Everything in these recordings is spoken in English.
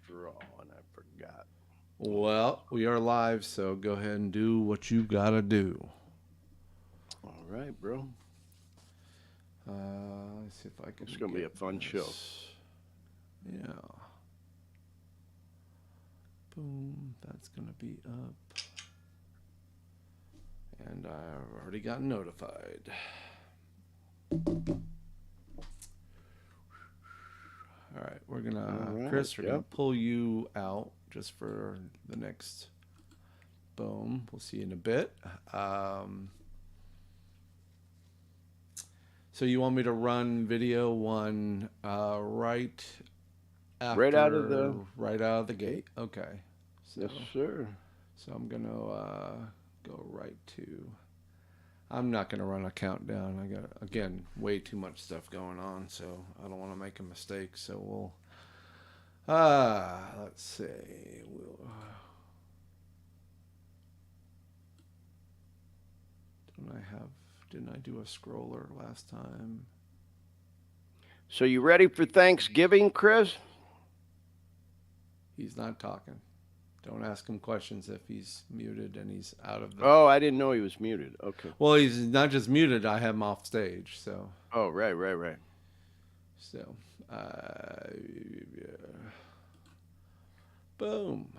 straw, and I forgot. Well, we are live, so go ahead and do what you gotta do. All right, bro. Let's see if I can It's gonna be get a fun show. this. Yeah. Boom. That's gonna be up. And I've already gotten notified. All right, we're gonna, Chris, we're gonna pull you out just for the next. Boom. We'll see you in a bit. So you want me to run video one right after, right out of the gate? Okay. So, yes, sir. So I'm gonna go right to. I'm not gonna run a countdown. I got again way too much stuff going on, so I don't want to make a mistake. So we'll. Let's see. We'll. Didn't I do a scroller last time? So you ready for Thanksgiving, Chris? He's not talking. Don't ask him questions if he's muted and he's out of the. Oh, I didn't know he was muted. Okay. Well, he's not just muted. I have him off stage. So. Oh, right. So, boom.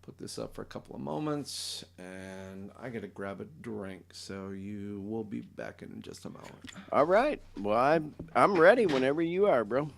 Put this up for a couple of moments, and I gotta grab a drink. So you will be back in just a moment. All right. Well, I'm ready whenever you are, bro.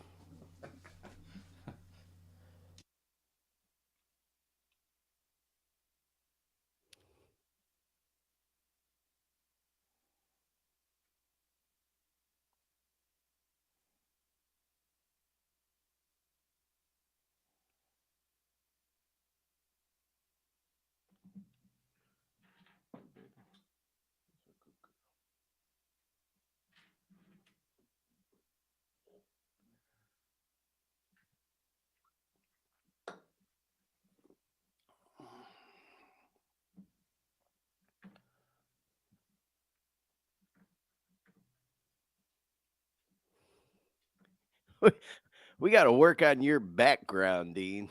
We got to work on your background, Dean.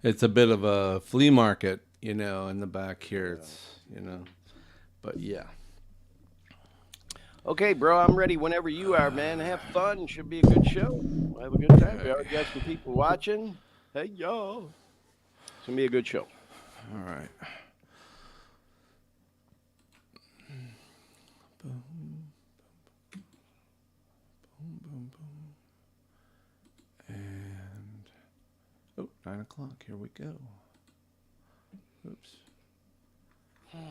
It's a bit of a flea market, in the back here. It's, but yeah. Okay, bro, I'm ready whenever you are, man. Have fun. Should be a good show. We'll have a good time. We already got some people watching. Hey, y'all. It's going to be a good show. All right. Boom. Boom. And 9 o'clock. Here we go. Oops. There.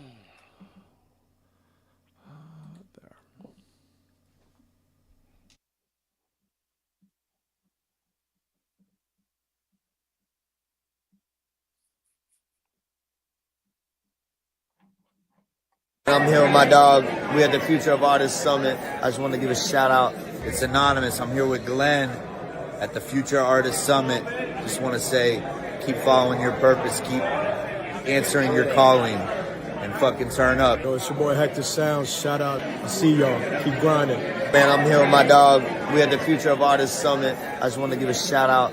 I'm here with my dog. We at the Future of Artists Summit. I just want to give a shout out. It's anonymous. I'm here with Glenn at the Future Artists Summit. Just want to say, keep following your purpose. Keep answering your calling. And fucking turn up. Yo, it's your boy HECTOR Sounds. Shout out. I see y'all. Keep grinding. Man, I'm here with my dog. We at the Future of Artists Summit. I just want to give a shout out.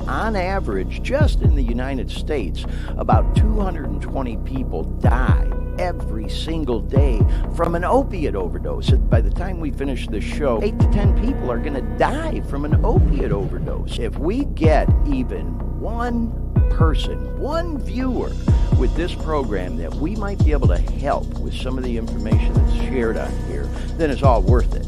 On average, just in the United States, about 220 people die every single day from an opiate overdose. By the time we finish the show, 8 to 10 people are going to die from an opiate overdose. If we get even one person, one viewer with this program that we might be able to help with some of the information that's shared on here, then it's all worth it.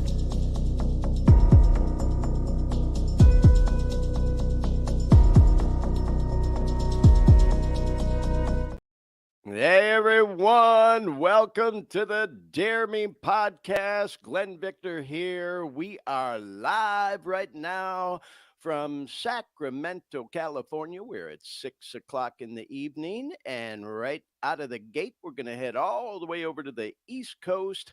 Hey everyone, welcome to the Dare Me podcast. Glenn Victor here. We are live right now from Sacramento, California. We're at 6 o'clock in the evening, and right out of the gate, we're going to head all the way over to the East Coast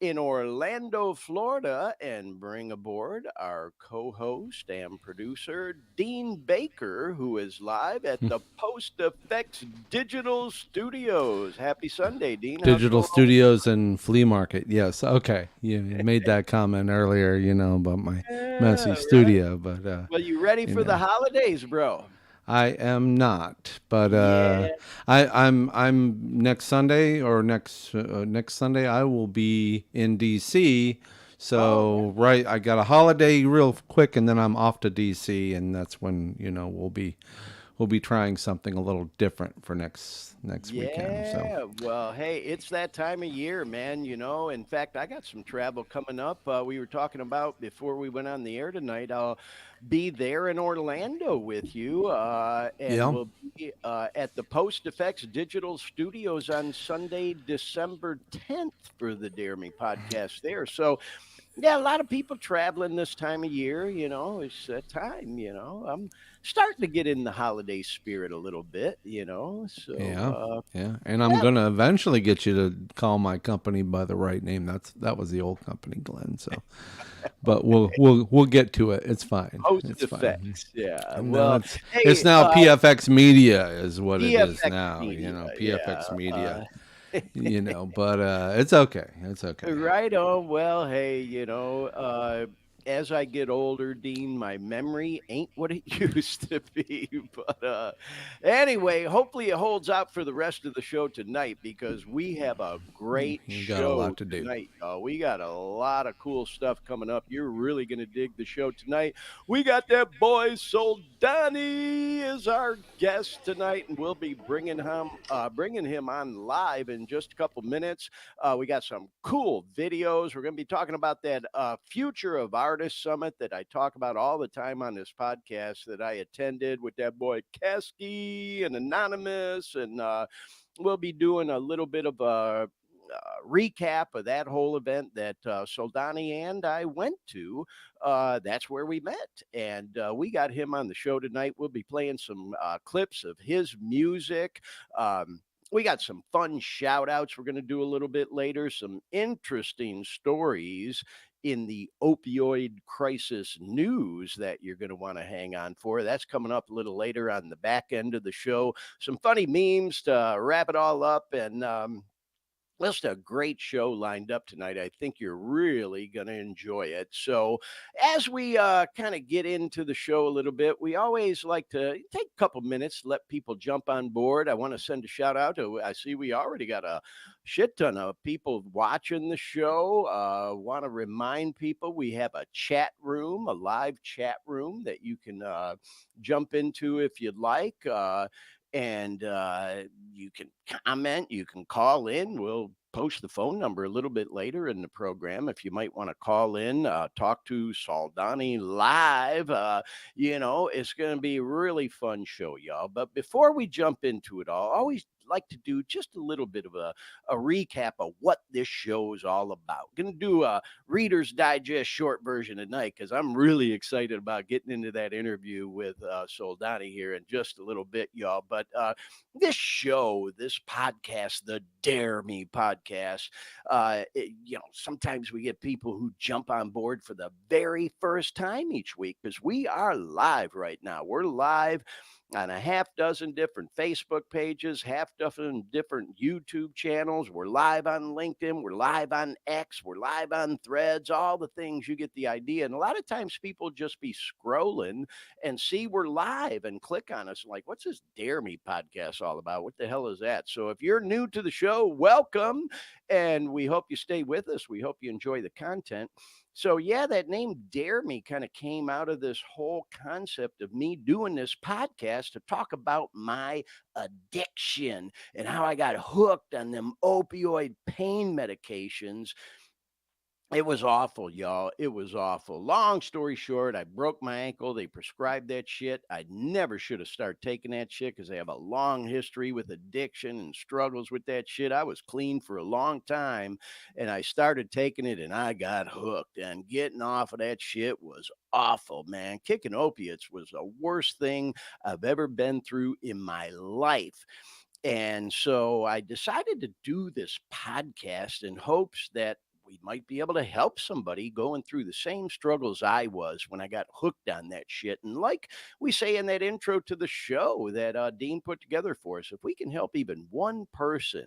in Orlando, Florida, and bring aboard our co host and producer, Dean Baker, who is live at the Post Effects Digital Studios. Happy Sunday, Dean. How's it Digital going? studios and flea market. Yes. Okay. You made that comment earlier, about my Yeah, messy right. studio, but Well, you ready you for the know, holidays, bro? I am not. But Yeah. I'm next Sunday or next Sunday I will be in DC. Oh, So right, I got a holiday real quick, and then I'm off to DC, and that's when we'll be trying something a little different for next weekend. So yeah. Well, hey, it's that time of year, man. In fact, I got some travel coming up. We were talking about before we went on the air tonight. I'll be there in Orlando with you, and yeah. we'll be at the Post Effects Digital Studios on Sunday, December 10th for the Dare Me podcast there. So, yeah, a lot of people traveling this time of year. It's that time. I'm starting to get in the holiday spirit a little bit. So Yeah, yeah, and I'm yeah, gonna eventually get you to call my company by the right name. That was the old company, Glenn. So, but we'll get to it. It's fine. Post It's fine. effects. Yeah. No, Well, it's hey, now PFX Media is what it is EFX now. Media. PFX Yeah. Media. But it's okay. It's okay. Right on. Well, hey, as I get older, Dean, my memory ain't what it used to be. But anyway, hopefully it holds out for the rest of the show tonight because we have a great You got a show lot to do. tonight. We got a lot of cool stuff coming up. You're really going to dig the show tonight. We got that boy Soldani as our guest tonight, and we'll be bringing him on live in just a couple minutes. We got some cool videos. We're going to be talking about that Future of Artists Summit that I talk about all the time on this podcast that I attended with that boy CASKEY and Anonymous. And we'll be doing a little bit of a recap of that whole event that Soldani and I went to. That's where we met. And we got him on the show tonight. We'll be playing some clips of his music. We got some fun shout outs we're going to do a little bit later, some interesting stories in the opioid crisis news that you're going to want to hang on for. That's coming up a little later on the back end of the show. Some funny memes to wrap it all up. And just a great show lined up tonight. I think you're really going to enjoy it. So, as we kind of get into the show a little bit, we always like to take a couple minutes, let people jump on board. I want to send a shout out to, I see we already got a shit ton of people watching the show. Want to remind people we have a chat room, a live chat room that you can jump into if you'd like. And you can comment, you can call in. We'll post the phone number a little bit later in the program if you might want to call in, talk to Soldani live. It's going to be a really fun show, y'all. But before we jump into it all, I always like to do just a little bit of a recap of what this show is all about. Going to do a Reader's Digest short version tonight because I'm really excited about getting into that interview with Soldani here in just a little bit, y'all. But this podcast, the Dare Me podcast, sometimes we get people who jump on board for the very first time each week because we are live right now. We're live on a half dozen different Facebook pages, half dozen different YouTube channels. We're live on LinkedIn. We're live on X. We're live on Threads, all the things. You get the idea. And a lot of times people just be scrolling and see we're live and click on us like, what's this Dare Me podcast all about? What the hell is that? So if you're new to the show, welcome. And we hope you stay with us. We hope you enjoy the content. So, yeah, that name Dare Me kind of came out of this whole concept of me doing this podcast to talk about my addiction and how I got hooked on them opioid pain medications. It was awful, y'all. It was awful. Long story short, I broke my ankle. They prescribed that shit. I never should have started taking that shit because I have a long history with addiction and struggles with that shit. I was clean for a long time and I started taking it and I got hooked. And getting off of that shit was awful, man. Kicking opiates was the worst thing I've ever been through in my life. And so I decided to do this podcast in hopes that we might be able to help somebody going through the same struggles I was when I got hooked on that shit. And like we say in that intro to the show that Dean put together for us, if we can help even one person,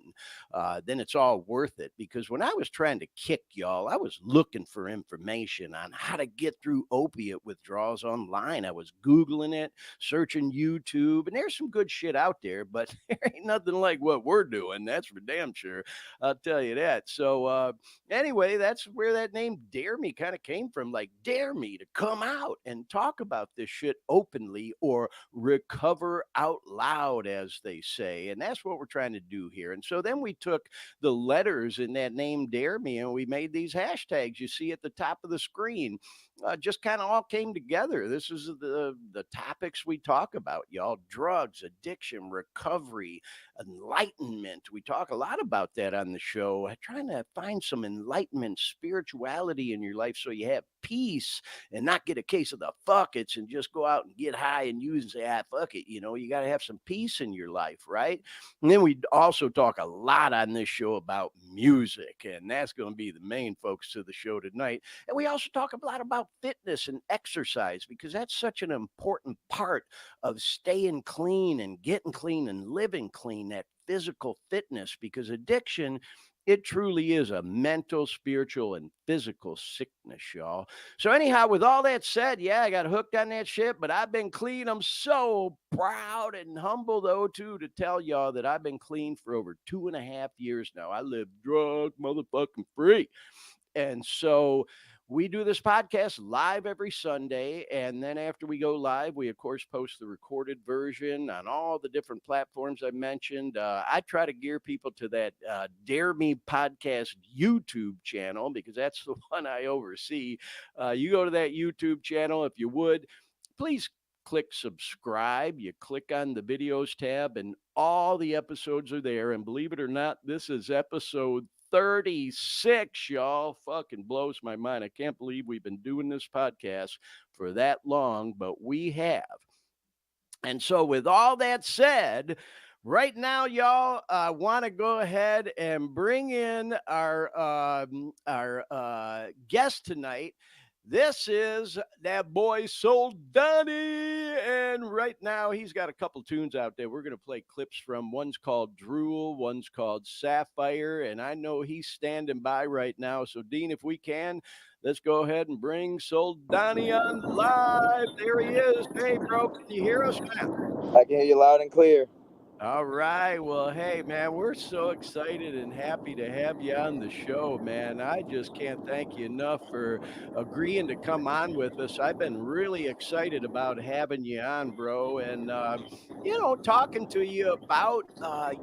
then it's all worth it. Because when I was trying to kick, y'all, I was looking for information on how to get through opiate withdrawals online. I was Googling it, searching YouTube, and there's some good shit out there, but there ain't nothing like what we're doing. That's for damn sure. I'll tell you that. So, anyway, that's where that name Dare Me kind of came from. Like, dare me to come out and talk about this shit openly or recover out loud, as they say. And that's what we're trying to do here. And so then we took the letters in that name Dare Me and we made these hashtags you see at the top of the screen. Just kind of all came together. This is the topics we talk about, y'all: drugs, addiction, recovery, enlightenment. We talk a lot about that on the show, trying to find some enlightenment, spirituality in your life so you have peace and not get a case of the fuck it's and just go out and get high and use and say, fuck it. You know, you got to have some peace in your life, right? And then we also talk a lot on this show about music, and that's going to be the main focus of the show tonight. And we also talk a lot about fitness and exercise because that's such an important part of staying clean and getting clean and living clean, that physical fitness, because addiction, it truly is a mental, spiritual, and physical sickness, y'all. So anyhow, with all that said, yeah, I got hooked on that shit, but I've been clean. I'm so proud and humble, though, too, to tell y'all that I've been clean for over 2.5 years now. I live drug motherfucking free. And so we do this podcast live every Sunday. And then after we go live, we, of course, post the recorded version on all the different platforms I mentioned. I try to gear people to that Dare Me podcast YouTube channel because that's the one I oversee. You go to that YouTube channel, if you would, please click subscribe. You click on the videos tab, and all the episodes are there. And believe it or not, this is episode 36, y'all. Fucking blows my mind. I can't believe we've been doing this podcast for that long, but we have. And so, with all that said, right now, y'all, I want to go ahead and bring in our guest tonight. This is that boy Soldani, and right now he's got a couple tunes out there. We're going to play clips from. One's called Drool, one's called Sapphire, and I know he's standing by right now. So, Dean, if we can, let's go ahead and bring Soldani on live. There he is. Hey, bro, can you hear us now? I can hear you loud and clear. All right. Well, hey, man, we're so excited and happy to have you on the show, man. I just can't thank you enough for agreeing to come on with us. I've been really excited about having you on, bro. And, talking to you about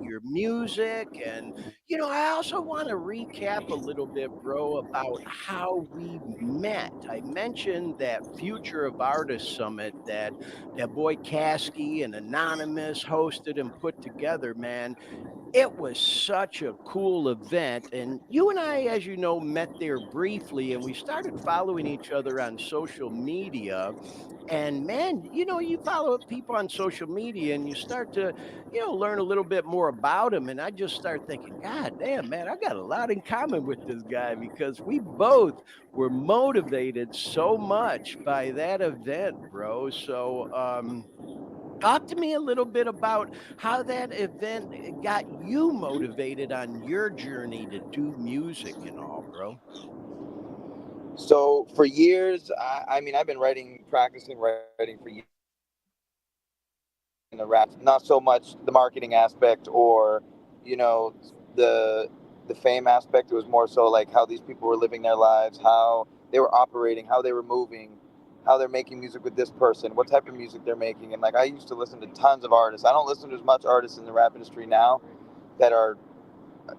your music. And, I also want to recap a little bit, bro, about how we met. I mentioned that Future of Artists Summit that boy CASKEY and Anonymous hosted and put together, man. It was such a cool event. And you and I, as you know, met there briefly and we started following each other on social media. And man, you follow people on social media and you start to, learn a little bit more about them. And I just start thinking, God damn, man, I got a lot in common with this guy because we both were motivated so much by that event, bro. So, talk to me a little bit about how that event got you motivated on your journey to do music and all, bro. So for years, I mean, I've been practicing writing for years in the rap, not so much the marketing aspect or, the fame aspect. It was more so like how these people were living their lives, how they were operating, how they were moving, how they're making music with this person, what type of music they're making. And like, I used to listen to tons of artists. I don't listen to as much artists in the rap industry now that are,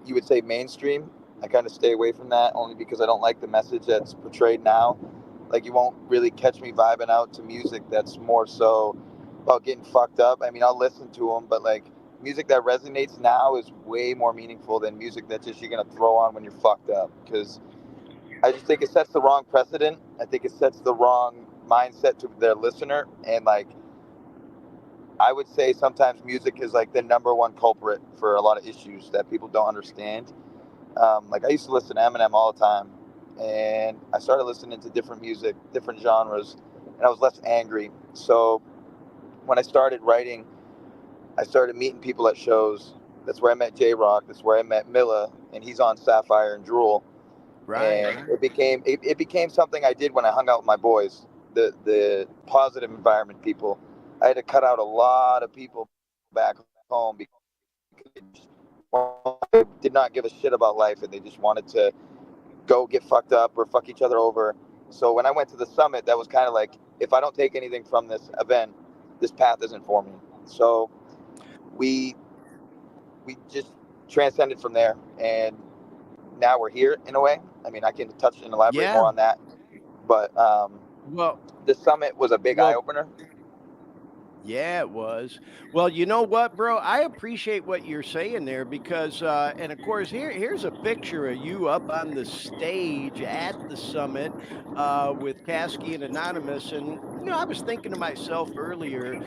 you would say, mainstream. I kind of stay away from that only because I don't like the message that's portrayed now. Like, you won't really catch me vibing out to music that's more so about getting fucked up. I mean, I'll listen to them, but like, music that resonates now is way more meaningful than music that just you're gonna throw on when you're fucked up. Because I just think it sets the wrong precedent. I think it sets the wrong mindset to their listener. And like, I would say sometimes music is like the number one culprit for a lot of issues that people don't understand. Like I used to listen to Eminem all the time, and I started listening to different music, different genres, and I was less angry. So when I started writing, I started meeting people at shows. That's where I met J Rock. That's where I met Milla, and he's on Sapphire and Drool. Right. And it became something I did when I hung out with my boys, the positive environment people. I had to cut out a lot of people back home because they did not give a shit about life and they just wanted to go get fucked up or fuck each other over. So when I went to the summit, that was kind of like, if I don't take anything from this event, this path isn't for me. So we we just transcended from there, and now we're here in a way. I mean, I can touch and elaborate Yeah. more on that, but Well, the summit was a big eye well, opener. yeah, it was. Well, you know what, bro? I appreciate what you're saying there because, and of course, here's a picture of you up on the stage at the summit with Caskey and Anonymous. And, I was thinking to myself earlier,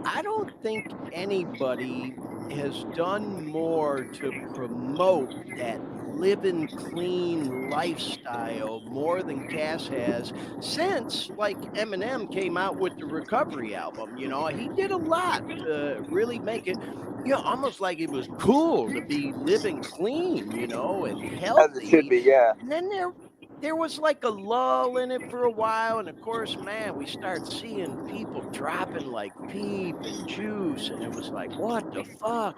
I don't think anybody has done more to promote that living clean lifestyle more than Cass has since like Eminem came out with the Recovery album. He did a lot to really make it, almost like it was cool to be living clean, and As it should healthy. be, yeah. And then there was like a lull in it for a while, and of course, man, we start seeing people dropping like Peep and Juice, and it was like, what the fuck,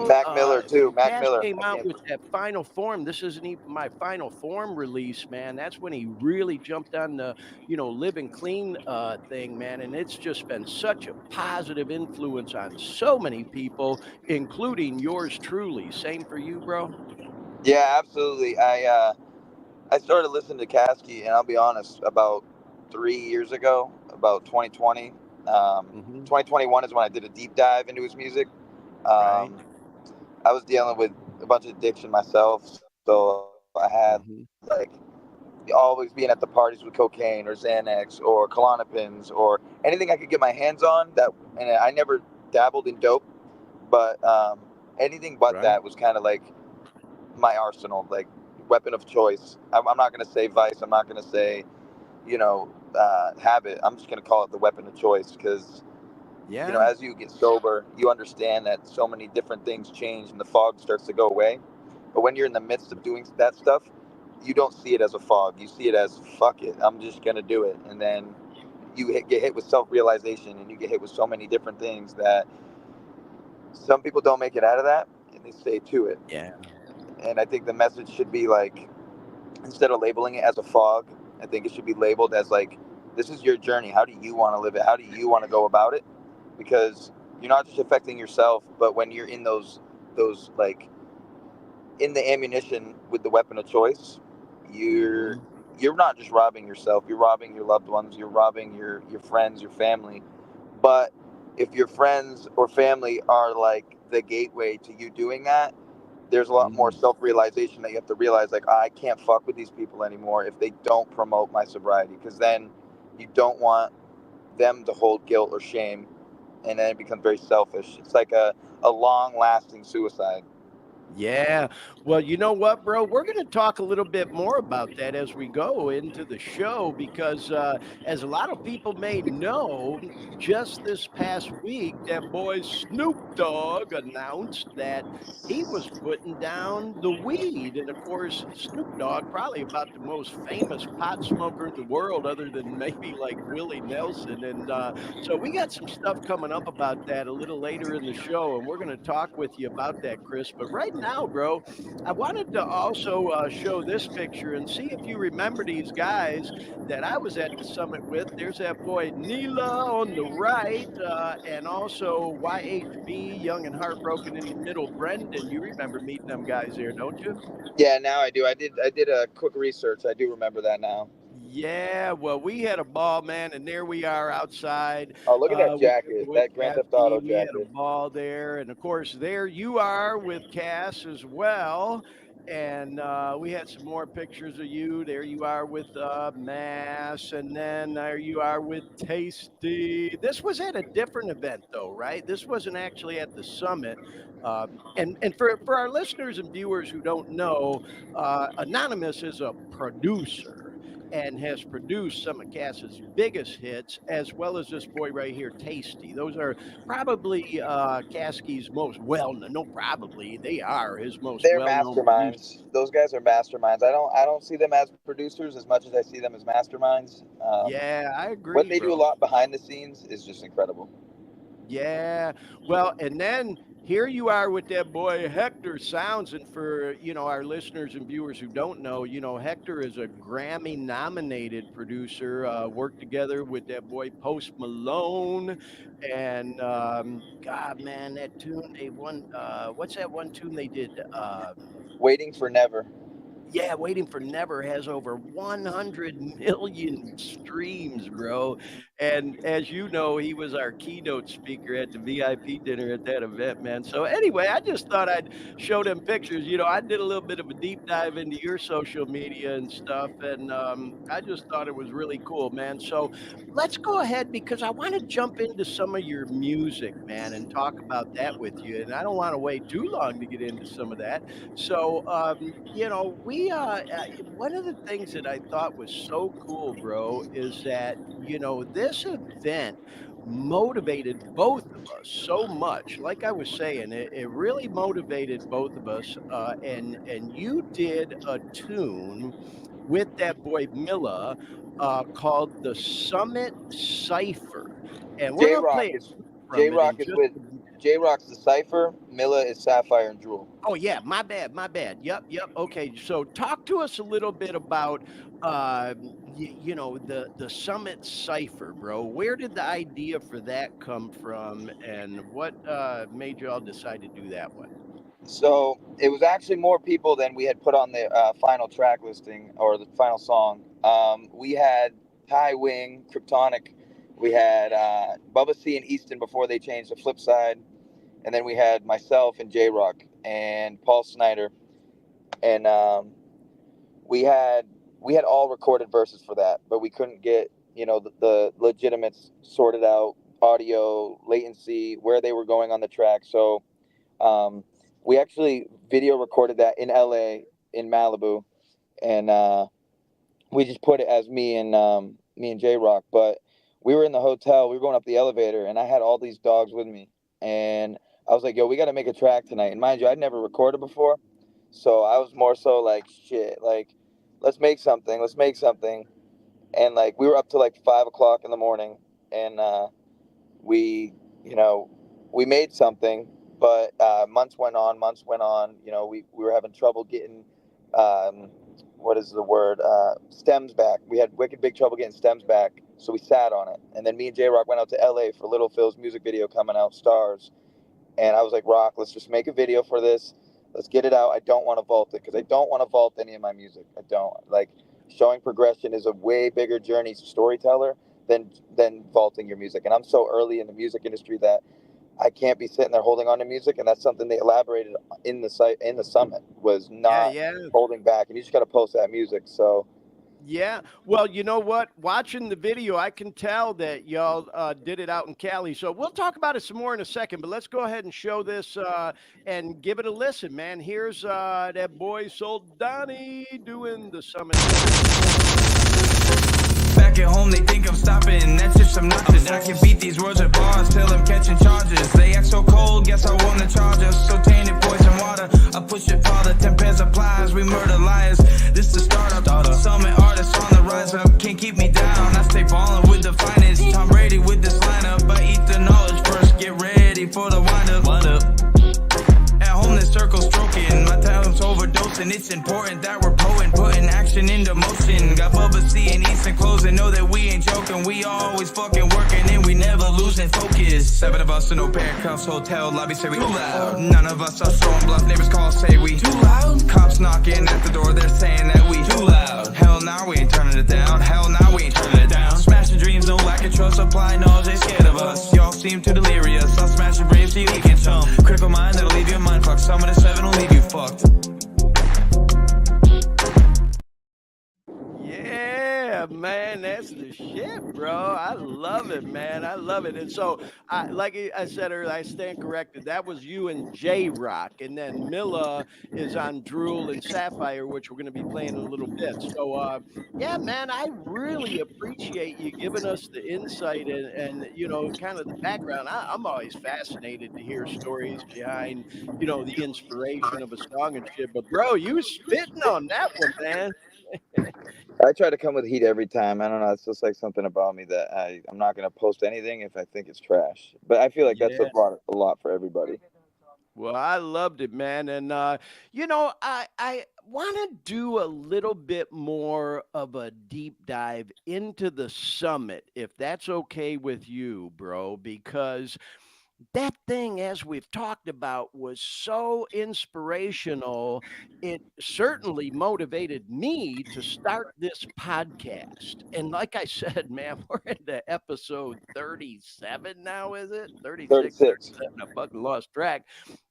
Mac Miller too. when Mac Cash Miller. came I out can't. with that Final Form, this isn't even my Final Form release, man. That's when he really jumped on the, living clean thing, man. And it's just been such a positive influence on so many people, including yours truly. Same for you, bro. Yeah, absolutely. I started listening to Caskey, and I'll be honest, about 3 years ago, about 2020. Hmm. 2021 is when I did a deep dive into his music. Right. Um, I was dealing with a bunch of addiction myself, so I had Hmm. like always being at the parties with cocaine or Xanax or Klonopins or anything I could get my hands on. That, and I never dabbled in dope, but anything but Right. that was kind of like my arsenal, like weapon of choice. I'm not gonna say vice. I'm not gonna say habit. I'm just gonna call it the weapon of choice because Yeah. as you get sober, you understand that so many different things change and the fog starts to go away. But when you're in the midst of doing that stuff, you don't see it as a fog. You see it as fuck it. I'm just gonna do it, and then get hit with self-realization, and you get hit with so many different things that some people don't make it out of that, and they stay to it. Yeah. And I think the message should be like, instead of labeling it as a fog, I think it should be labeled as like, this is your journey. How do you want to live it? How do you want to go about it? Because you're not just affecting yourself, but when you're in those like in the ammunition with the weapon of choice, you're Hmm. you're not just robbing yourself. You're robbing your loved ones. You're robbing your friends, your family. But if your friends or family are like the gateway to you doing that, there's a lot more Hmm. self-realization that you have to realize, like, I can't fuck with these people anymore if they don't promote my sobriety, because then you don't want them to hold guilt or shame, and then it becomes very selfish. It's like a long-lasting suicide. Yeah. Well, you know what, bro? We're going to talk a little bit more about that as we go into the show because, as a lot of people may know, just this past week, that boy Snoop Dogg announced that he was putting down the weed. And of course, Snoop Dogg, probably about the most famous pot smoker in the world, other than maybe like Willie Nelson. And so we got some stuff coming up about that a little later in the show, and we're going to talk with you about that, Chris. But right now, bro, I wanted to also show this picture and see if you remember these guys that I was at the summit with. There's that boy Neela on the right, and also YHB, Young and Heartbroken in the middle. Brendan, you remember meeting them guys there, don't you? Yeah, now I do. I did a quick research. I do remember that now. Yeah, well, we had a ball, man, and there we are outside Oh, look at that with your jacket, boy that Grand Theft Caskey. Auto We had a jacket. ball there, and of course, there you are with Cass as well. And we had some more pictures of you. There you are with Mass, and then there you are with Tasty. This was at a different event, though, right? This wasn't actually at the summit. And for our listeners and viewers who don't know, Anonymous is a producer and has produced some of Cass's biggest hits, as well as this boy right here, Tasty. Those are probably Caskey's most well-known. No, probably they are his most They're well-known masterminds. producers. Those guys are masterminds. I don't see them as producers as much as I see them as masterminds. Yeah, I agree, What they do a bro. lot behind the scenes is just incredible. Yeah. Well, and then here you are with that boy Hector SOUNDZ. And for, our listeners and viewers who don't know, Hector is a Grammy nominated producer, worked together with that boy Post Malone. And God, man, that tune they won. What's that one tune they did? Waiting for Never. Yeah, Waiting for Never has over 100 million streams, bro. And as you know, he was our keynote speaker at the VIP dinner at that event, man. So anyway, I just thought I'd show them pictures. I did a little bit of a deep dive into your social media and stuff, and I just thought it was really cool, man. So let's go ahead, because I want to jump into some of your music, man, and talk about that with you. And I don't want to wait too long to get into some of that. So, one of the things that I thought was so cool, bro, is that, this event motivated both of us so much. Like I was saying, it really motivated both of us. And you did a tune with that boy Milla called the Summit Cypher. And we're going to play it. J-Rock's the Cypher, Milla is Sapphire and Jewel. Oh yeah, my bad. Yep. Okay, so talk to us a little bit about the Summit Cypher, bro. Where did the idea for that come from, and what made you all decide to do that one? So it was actually more people than we had put on the final track listing or the final song. We had Ty Wing, Kryptonic. We had Bubba C and Easton before they changed to Flipside. And then we had myself and J-Rock and Paul Snyder. And we had all recorded verses for that, but we couldn't get, the legitimates sorted out, audio, latency, where they were going on the track. So we actually video recorded that in LA, in Malibu. And we just put it as me and J-Rock. But we were in the hotel, we were going up the elevator, and I had all these dogs with me. And I was like, yo, we got to make a track tonight. And mind you, I'd never recorded before. So I was more so like, shit, like, let's make something. And like, we were up to like 5 o'clock in the morning, and we made something, but months went on, we were having trouble getting, stems back. We had wicked big trouble getting stems back. So we sat on it. And then me and J-Rock went out to LA for Little Phil's music video coming out, Stars. And I was like, Rock, let's just make a video for this. Let's get it out. I don't want to vault it, because I don't want to vault any of my music. I don't. Like, showing progression is a way bigger journey storyteller than vaulting your music. And I'm so early in the music industry that I can't be sitting there holding on to music. And that's something they elaborated in the summit, was not holding back. And you just got to post that music. So yeah, well, you know what? Watching the video, I can tell that y'all did it out in Cali. So we'll talk about it some more in a second, but let's go ahead and show this and give it a listen, man. Here's that boy Soldani doing the Summit. Back at home, they think I'm stopping. That's just some nonsense. I can beat these words with bars till I'm catching charges. They act so cold, guess I won the charges. So tainted poison water. I push it farther, 10 pairs of pliers. We murder liars. This the startup. Summit artists on the rise up. Can't keep me down. I stay ballin' with the finest. Tom Brady with this lineup. I eat the knowledge first. Get ready for the wind up. At home, this circle stroking. My talent's overdosing. It's important that we're potent, putting action into motion. Got Bubba C and Easton closing. Know that we ain't joking. We always fucking working and we never losing focus. 7 of us in no pair cuffs. Hotel lobby say we too loud. None of us are showing bluff. Neighbors call say we too loud. Cops knocking at the door. They're saying that we too loud. Hell nah, we ain't turning it down. Hell nah, we ain't turning it down. Smashing dreams, no lack of trust. Supply knowledge, they scared of us. Y'all seem too delirious. I'll smash your brains so you leak in some. Critical mind that'll leave your mind fucked. Some of the 7 will leave you fucked. the shit, bro. I love it, man. I love it. And so, like I said earlier, I stand corrected. That was you and J Rock, and then Milla is on Drool and Sapphire, which we're going to be playing in a little bit. So, yeah, man, I really appreciate you giving us the insight and you know, kind of the background. I'm always fascinated to hear stories behind, you know, the inspiration of a song and shit. But bro, you was spitting on that one, man. I try to come with heat every time. I don't know. It's just like something about me that I'm not going to post anything if I think it's trash. But I feel like that's a lot for everybody. Well, I loved it, man. And, you know, I want to do a little bit more of a deep dive into the summit, if that's okay with you, bro, because that thing, as we've talked about, was so inspirational. It certainly motivated me to start this podcast. And like I said, man, we're into episode 37 now, is it? 36, 37. I fucking lost track.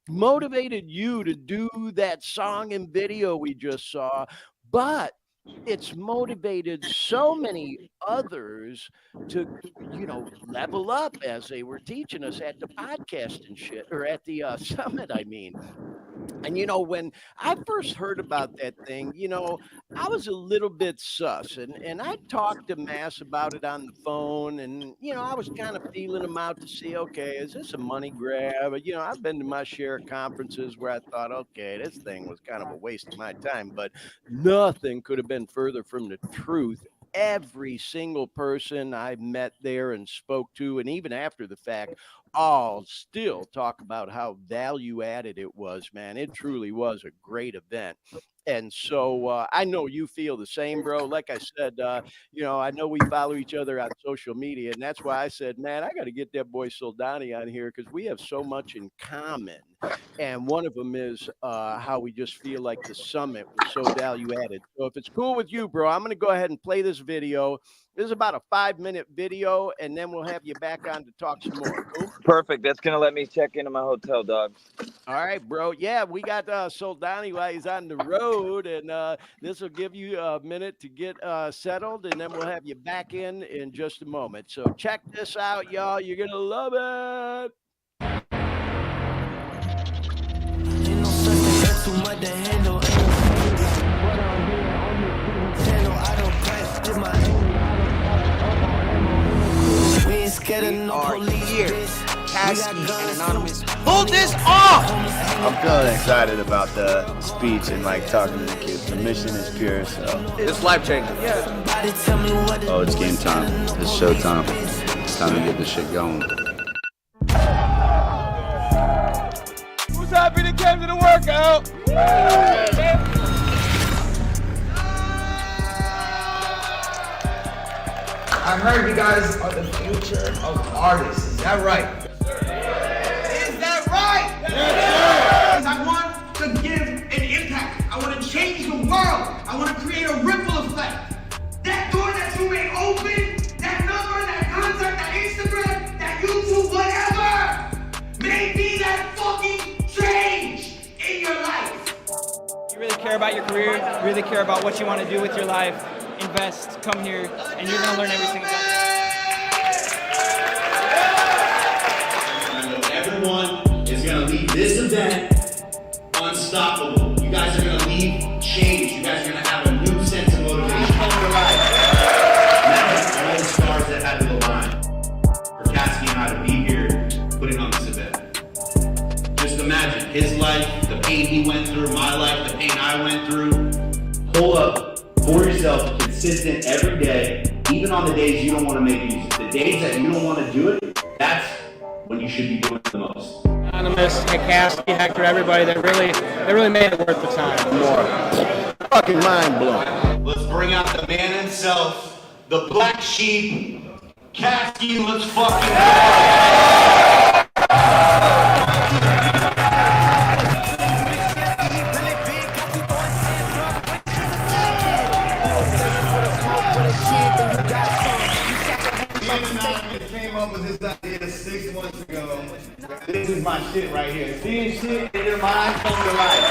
Motivated you to do that song and video we just saw, but it's motivated so many others to, you know, level up as they were teaching us at the podcast and shit, or at the summit, I mean. And, you know, when I first heard about that thing, you know, I was a little bit sus. And I talked to Mass about it on the phone. And, you know, I was kind of feeling him out to see, okay, is this a money grab? You know, I've been to my share of conferences where I thought, okay, this thing was kind of a waste of my time. But nothing could have been further from the truth. Every single person I met there and spoke to, and even after the fact, all still talk about how value added it was, man. It truly was a great event. And so I know you feel the same, bro. Like I said, you know, I know we follow each other on social media, and that's why I said, man, I got to get that boy Soldani on here because we have so much in common. And one of them is how we just feel like the summit was so value added. So if it's cool with you, bro, I'm going to go ahead and play this video. This is about a 5-minute video, and then we'll have you back on to talk some more. Cool? Perfect. That's going to let me check into my hotel, dog. All right, bro. Yeah, we got Soldani while he's on the road, and this will give you a minute to get settled, and then we'll have you back in just a moment. So check this out, y'all. You're going to love it. Too much to handle. We are here. CASKEY Anonymous. Pull this off! I'm feeling excited about the speech and like talking to the kids. The mission is pure, so It's life changing. oh, it's game time. It's show time. It's time to get this shit going. Who's happy to came to the workout? I heard you guys are the future of artists. Is that right? Is that right? Yes, I want to give an impact. I want to change the world. I want to create a ripple effect. That door that you may open, that number, that contact, that Instagram, that YouTube, whatever, may be that fucking change in your life. You really care about your career, you really care about what you want to do with your life, invest, come here, and you're going to learn everything about it. Everyone is going to leave this event unstoppable. You guys are going to leave changed. You guys are going to have a new sense of motivation. Imagine all the stars that had to align for CASKEY and I to be here putting on this event. Just imagine his life, the pain he went through, my life, the pain I went through. Pull up for yourself, consistent every day, even on the days you don't want to make music. The days that you don't want to do it, that's when you should be doing it the most. Anonymous, CASKEY, HECTOR, everybody, they really made it worth the time. More fucking mind blowing. Let's bring out the man himself, the black sheep, CASKEY. Let's fucking go. Came up with this idea 6 months ago. This is my shit right here. Seeing shit in your mind come to life.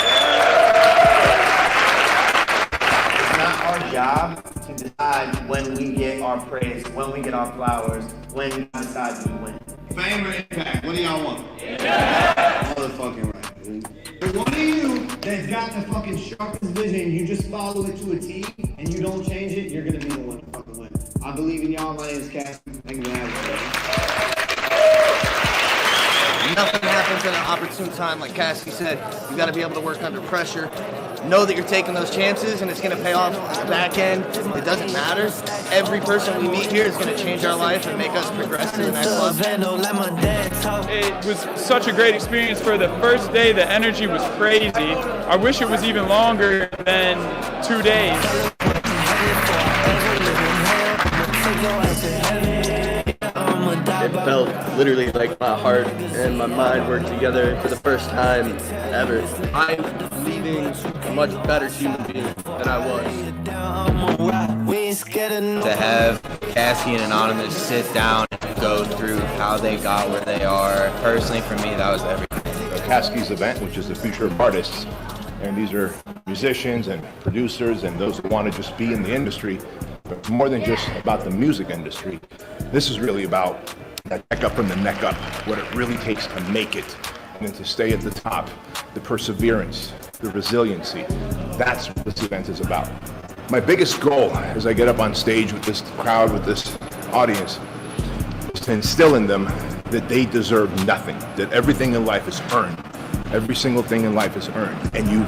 It's not our job to decide when we get our praise, when we get our flowers, when God decides we win. Fame or impact? What do y'all want? Yeah. Motherfucking right, dude. The one of you that's got the fucking sharpest vision, you just follow it to a T and you don't change it, you're gonna be the one to fucking win. I believe in y'all. My name is Cass. Thank you for having me. Nothing happens at an opportune time, like Caskey said. You got to be able to work under pressure. Know that you're taking those chances and it's going to pay off at the back end. It doesn't matter. Every person we meet here is going to change our life and make us progress to the next level. It was such a great experience. For the first day, the energy was crazy. I wish it was even longer than 2 days. It felt literally like my heart and my mind worked together for the first time ever. I'm leaving a much better human being than I was. To have Caskey and Anonymous sit down and go through how they got where they are, personally for me, that was everything. Caskey's event, which is the Future of Artists, and these are musicians and producers and those who want to just be in the industry, but more than just about the music industry. This is really about that neck up from the neck up, what it really takes to make it, and then to stay at the top, the perseverance, the resiliency. That's what this event is about. My biggest goal as I get up on stage with this crowd, with this audience, is to instill in them that they deserve nothing, that everything in life is earned. Every single thing in life is earned, and you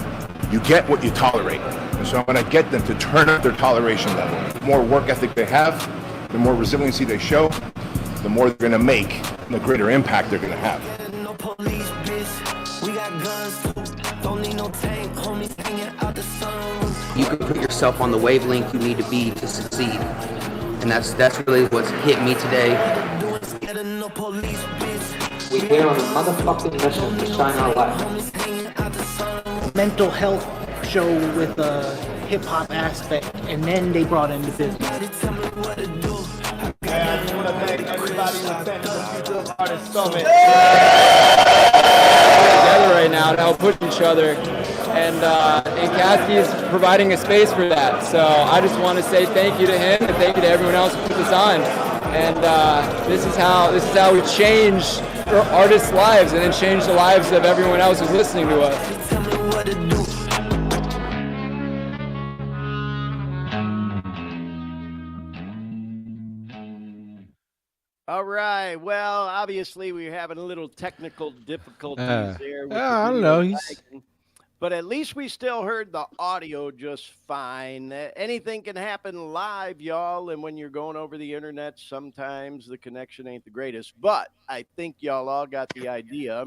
get what you tolerate. And so I'm gonna get them to turn up their toleration level. The more work ethic they have, the more resiliency they show, the more they're gonna make, and the greater impact they're gonna have. You can put yourself on the wavelength you need to be to succeed. And that's really what's hit me today. We're here on a motherfucking mission to shine our light. Mental health show with a hip-hop aspect, and then they brought in the business. I just want to thank everybody who attended the Future of Artist Summit. Together right now to help push each other, and Caskey is providing a space for that. So I just want to say thank you to him and thank you to everyone else who put this on. And this is how we change artists' lives and then change the lives of everyone else who's listening to us. All right. Well, obviously we're having a little technical difficulties there. With I don't know. But at least we still heard the audio just fine. Anything can happen live, y'all. And when you're going over the internet, sometimes the connection ain't the greatest. But I think y'all all got the idea.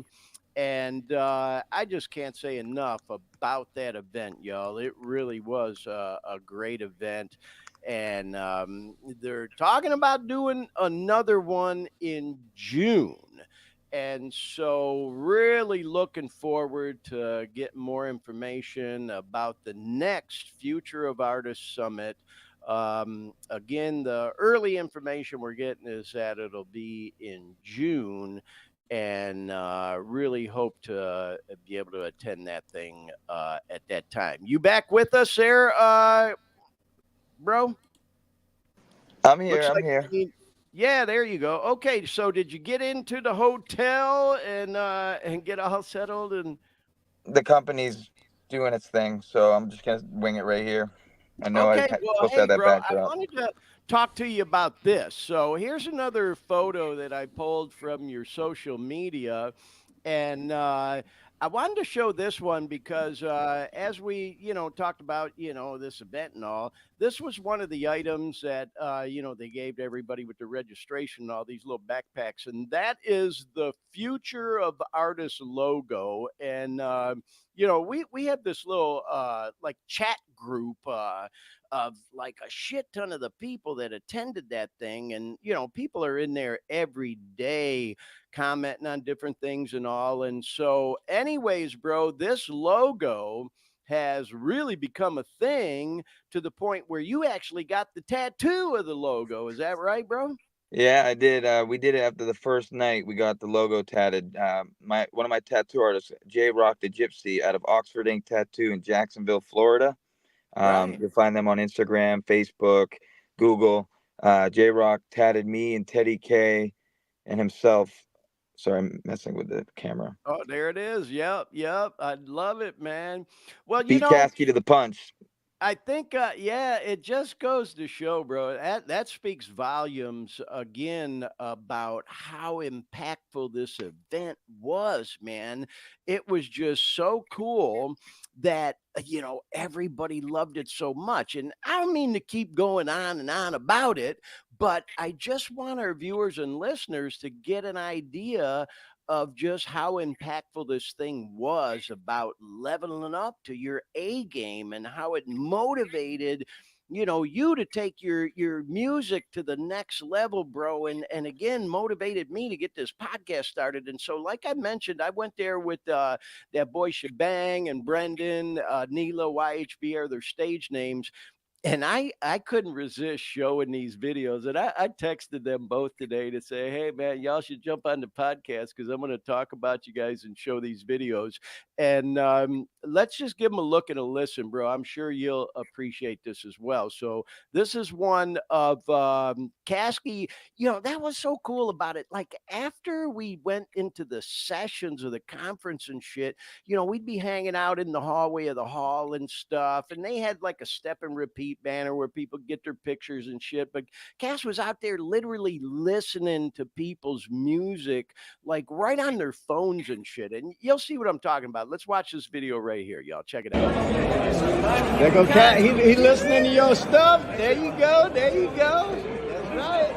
And I just can't say enough about that event, y'all. It really was a great event. And they're talking about doing another one in June. And so really looking forward to getting more information about the next Future of Artists Summit. Again, the early information we're getting is that it'll be in June, and really hope to be able to attend that thing at that time. You back with us there, bro? I'm here. Looks I'm like here. Yeah, there you go. Okay, so did you get into the hotel and get all settled? And The company's doing its thing, so I'm just gonna wing it right here. I know okay, I'm well, supposed to hey, have that bro, I backdrop. wanted to talk to you about this. So here's another photo that I pulled from your social media, and I wanted to show this one because as we, talked about, this event and all, this was one of the items that, they gave to everybody with the registration and all these little backpacks. And that is the Future of Artists logo. And, we have this little like chat group of like a shit ton of the people that attended that thing. And, people are in there every day commenting on different things and all. And so anyways, bro, this logo has really become a thing to the point where you actually got the tattoo of the logo. Is that right, bro? Yeah, I did. We did it after the first night. We got the logo tatted. One of my tattoo artists, J Rock the Gypsy, out of Oxford Ink Tattoo in Jacksonville, Florida. You'll find them on Instagram, Facebook, Google. J-Rock tatted me and Teddy K and himself. Sorry, I'm messing with the camera. Oh, there it is. Yep. I love it, man. Well, Beat Caskey to the punch. I think, yeah, it just goes to show, bro. That speaks volumes again about how impactful this event was, man. It was just so cool that everybody loved it so much. And I don't mean to keep going on and on about it, but I just want our viewers and listeners to get an idea of just how impactful this thing was about leveling up to your A game and how it motivated you to take your music to the next level, bro, and again motivated me to get this podcast started. And so, like I mentioned, I went there with that boy Shebang and Brendan, Neela, YHB are their stage names. And I couldn't resist showing these videos. And I texted them both today to say, hey, man, y'all should jump on the podcast because I'm going to talk about you guys and show these videos. And let's just give them a look and a listen, bro. I'm sure you'll appreciate this as well. So this is one of Caskey. That was so cool about it. Like after we went into the sessions of the conference and shit, we'd be hanging out in the hallway of the hall and stuff. And they had like a step and repeat banner where people get their pictures and shit, but Cass was out there literally listening to people's music like right on their phones and shit, and you'll see what I'm talking about. Let's watch this video right here, y'all. Check it out. There go Cat. He listening to your stuff. There you go. That's right.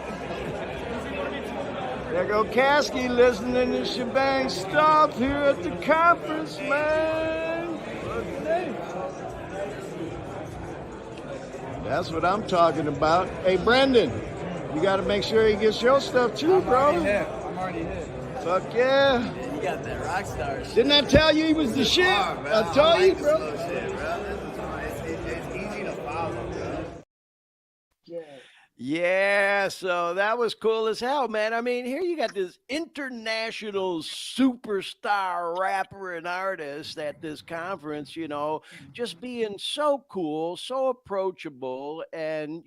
There go Caskey listening to Shebang stuff here at the conference, man. That's what I'm talking about. Hey, Brendan, you got to make sure he gets your stuff too, bro. I'm already hit. Fuck yeah. You got that Rockstar shit. Didn't I tell you he was the shit? I told you, bro. It's easy to follow, bro. Yeah, so that was cool as hell, man. I mean, here you got this international superstar rapper and artist at this conference, just being so cool, so approachable, and,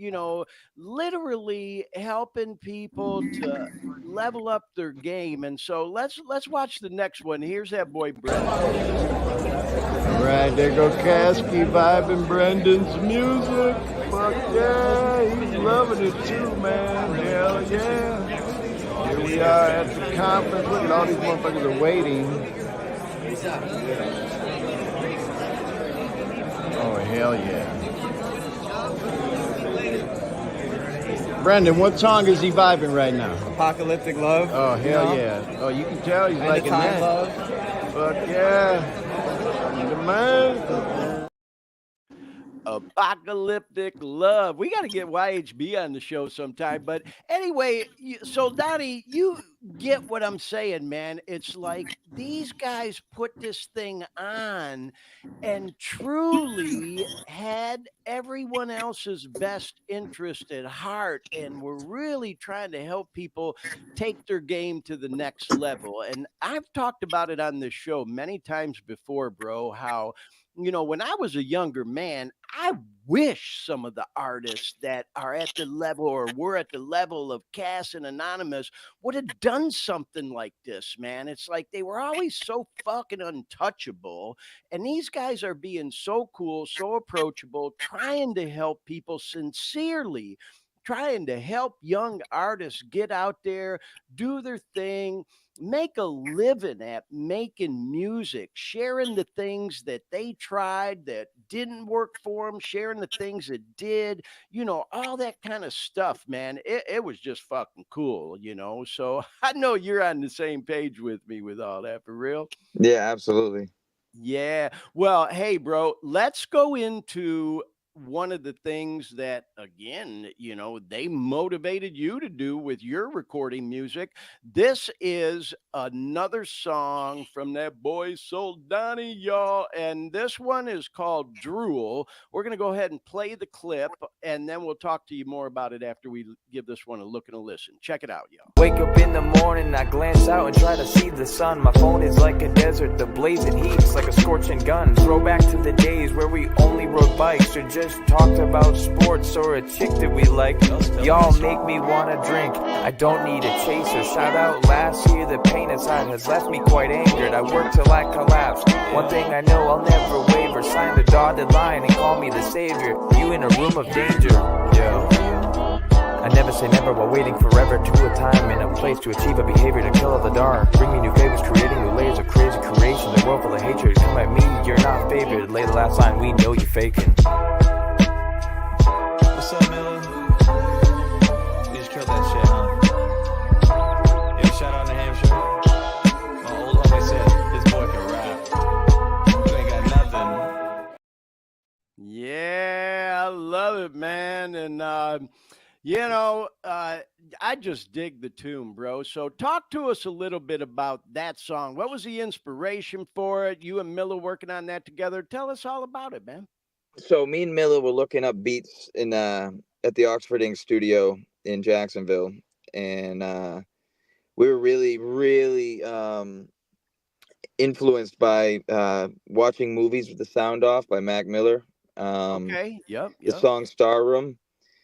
literally helping people to level up their game. And so let's watch the next one. Here's that boy, Brendan. All right, there go Caskey vibing Brendan's music. Fuck yeah, he's loving it too, man. Hell yeah. Here we are at the conference. Look at all these motherfuckers are waiting. Oh, hell yeah. Brendan, what song is he vibing right now? Apocalyptic Love. Oh, hell yeah. Oh, you can tell he's liking that. Love. Fuck yeah. The man. Apocalyptic Love. We got to get YHB on the show sometime. But anyway, Soldani, you get what I'm saying, man. It's like these guys put this thing on and truly had everyone else's best interest at heart and were really trying to help people take their game to the next level. And I've talked about it on this show many times before, bro, how when I was a younger man, I wish some of the artists that are at the level or were at the level of Cass and Anonymous would have done something like this, man. It's like they were always so fucking untouchable. And these guys are being so cool, so approachable, trying to help people sincerely, trying to help young artists get out there, do their thing, make a living at making music, sharing the things that they tried that didn't work for them, sharing the things that did, all that kind of stuff, man. It was just fucking cool, So I know you're on the same page with me with all that, for real. Yeah, absolutely. Yeah. Well, hey, bro, let's go into one of the things that, again, they motivated you to do with your recording music. This is another song from that boy Soldani, y'all. And this one is called Drool. We're going to go ahead and play the clip, and then we'll talk to you more about it after we give this one a look and a listen. Check it out, y'all. Wake up in the morning, I glance out and try to see the sun. My phone is like a desert, the blazing heat's like a scorching gun. Throwback to the days where we only rode bikes or just just talked about sports or a chick that we like. Y'all make me wanna drink. I don't need a chaser. Shout out last year, the pain inside has left me quite angered. I worked till I collapsed. One thing I know, I'll never waver. Sign the dotted line and call me the savior. You in a room of danger. Yo. I never say never while waiting forever to a time and a place to achieve a behavior to kill all the dark. Bring me new favors, creating new layers of crazy creation. The world full of hatred. Come at me, you're not favored. Lay the last line, we know you're faking. What's up, Miller? You just killed that shit, huh? Yo, shout out to Hampshire. My old homie said this boy can rap. You ain't got nothing. Yeah, I love it, man. And you know, I just dig the tune, bro. So talk to us a little bit about that song. What was the inspiration for it? You and Miller working on that together. Tell us all about it, man. So me and Miller were looking up beats in at the Oxford Inc. studio in Jacksonville, and we were really influenced by watching movies with the sound off by Mac Miller. Okay. Yep. The song Star Room.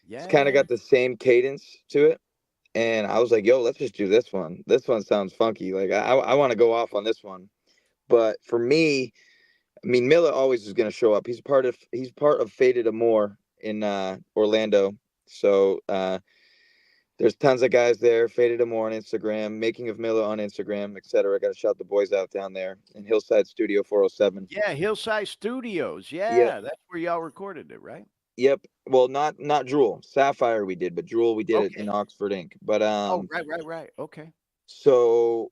Yeah. It's kind of got the same cadence to it. And I was like, yo, let's just do this one. This one sounds funky. Like, I want to go off on this one. But for me, I mean, Miller always is going to show up. He's part of Faded Amore in Orlando. So there's tons of guys there. Faded Amore on Instagram, Making of Miller on Instagram, etc. I got to shout the boys out down there in Hillside Studio 407. Yeah, Hillside Studios. Yeah, that's where y'all recorded it, right? Yep. Well, not Drool. Sapphire we did, but Drool we did it in Oxford Inc. But right. Okay. So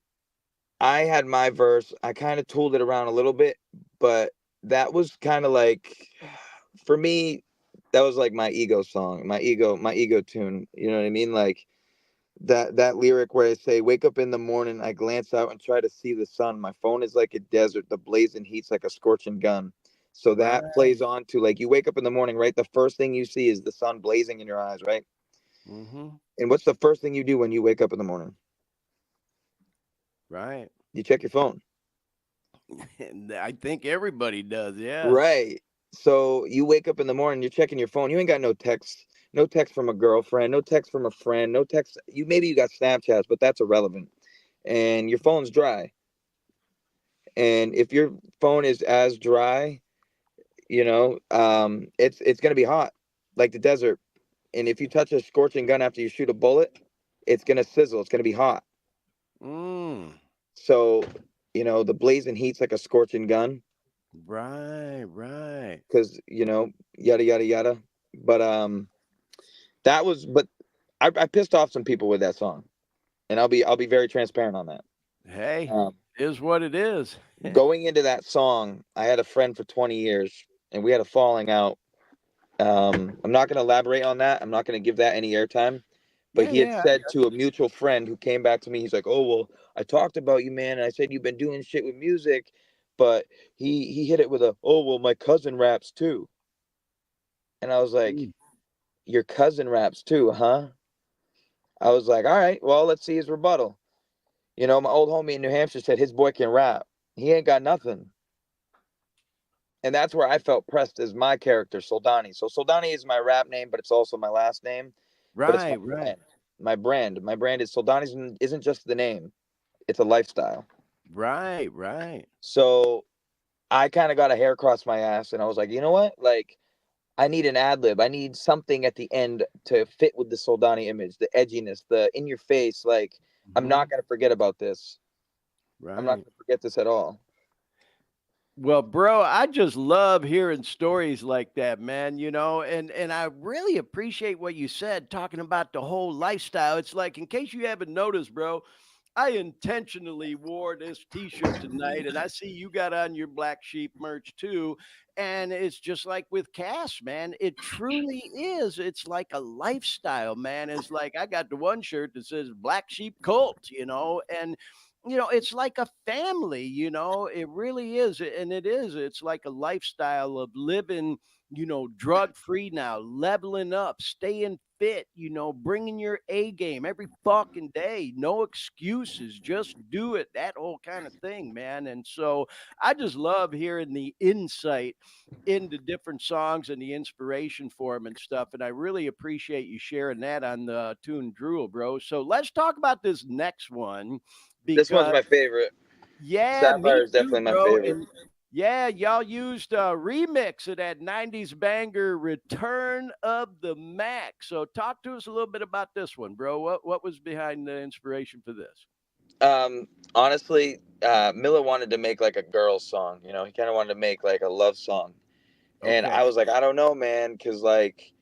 I had my verse. I kind of tooled it around a little bit, but that was kind of like, for me, that was like my ego song, my ego tune. You know what I mean? Like that lyric where I say, wake up in the morning, I glance out and try to see the sun. My phone is like a desert. The blazing heat's like a scorching gun. So that plays on to, like, you wake up in the morning, right? The first thing you see is the sun blazing in your eyes, right? Mm-hmm. And what's the first thing you do when you wake up in the morning? Right. You check your phone. I think everybody does, yeah. Right. So you wake up in the morning, you're checking your phone. You ain't got no text from a girlfriend, no text from a friend, no text. Maybe you got Snapchats, but that's irrelevant. And your phone's dry. And if your phone is as dry, you know, it's going to be hot like the desert. And if you touch a scorching gun after you shoot a bullet, it's going to sizzle. It's going to be hot. So, you know, the blazing heat's like a scorching gun. Right. Because, you know, yada, yada, yada. But I pissed off some people with that song. And I'll be very transparent on that. Hey, is what it is. Going into that song, I had a friend for 20 years. And we had a falling out. I'm not going to elaborate on that. I'm not going to give that any airtime. But he had said to a mutual friend who came back to me, he's like, oh, well, I talked about you, man. And I said, you've been doing shit with music. But he hit it with my cousin raps too. And I was like, your cousin raps too, huh? I was like, all right, well, let's see his rebuttal. You know, my old homie in New Hampshire said his boy can rap. He ain't got nothing. And that's where I felt pressed as my character, Soldani. So Soldani is my rap name, but it's also my last name. Right. My brand is Soldani isn't just the name. It's a lifestyle. Right. So I kind of got a hair across my ass and I was like, you know what? Like, I need an ad lib. I need something at the end to fit with the Soldani image, the edginess, the in your face. Like, I'm not going to forget about this. Right. I'm not going to forget this at all. Well, bro, I just love hearing stories like that, man, you know, and I really appreciate what you said, talking about the whole lifestyle. It's like, in case you haven't noticed, bro, I intentionally wore this t-shirt tonight, and I see you got on your Black Sheep merch too. And it's just like with Cass, man, it truly is. It's like a lifestyle, man. It's like, I got the one shirt that says Black Sheep Cult, you know, and it's like a family, it really is. And it is. It's like a lifestyle of living, drug free now, leveling up, staying fit, bringing your A game every fucking day. No excuses. Just do it. That whole kind of thing, man. And so I just love hearing the insight into different songs and the inspiration for them and stuff. And I really appreciate you sharing that on the Tune Drool, bro. So let's talk about this next one This one's because my favorite. yeah, Sapphire me is too, definitely my bro. favorite. And yeah, y'all used a remix of that 90s banger Return of the Mac. So talk to us a little bit about this one, bro. What was behind the inspiration for this? Honestly, Miller wanted to make like a girl song. He kind of wanted to make like a love song, and I Okay. was like, I don't know, man, because like,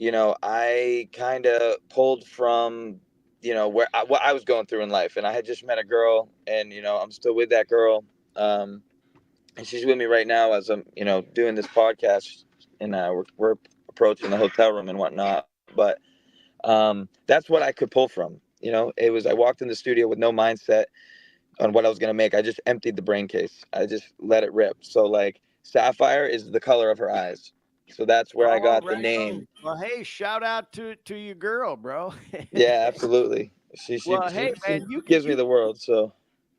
I kind of pulled from, what I was going through in life, and I had just met a girl, and I'm still with that girl, and she's with me right now as I'm, doing this podcast, and we're approaching the hotel room and whatnot, but that's what I could pull from. It was I walked in the studio with no mindset on what I was gonna make. I just emptied the brain case. I just let it rip. So like Sapphire is the color of her eyes. So that's where I Oh, got the right on. name. Well, hey, shout out to your girl, bro. Yeah, absolutely. She she Well, she, hey, she man, you gives me you the world. So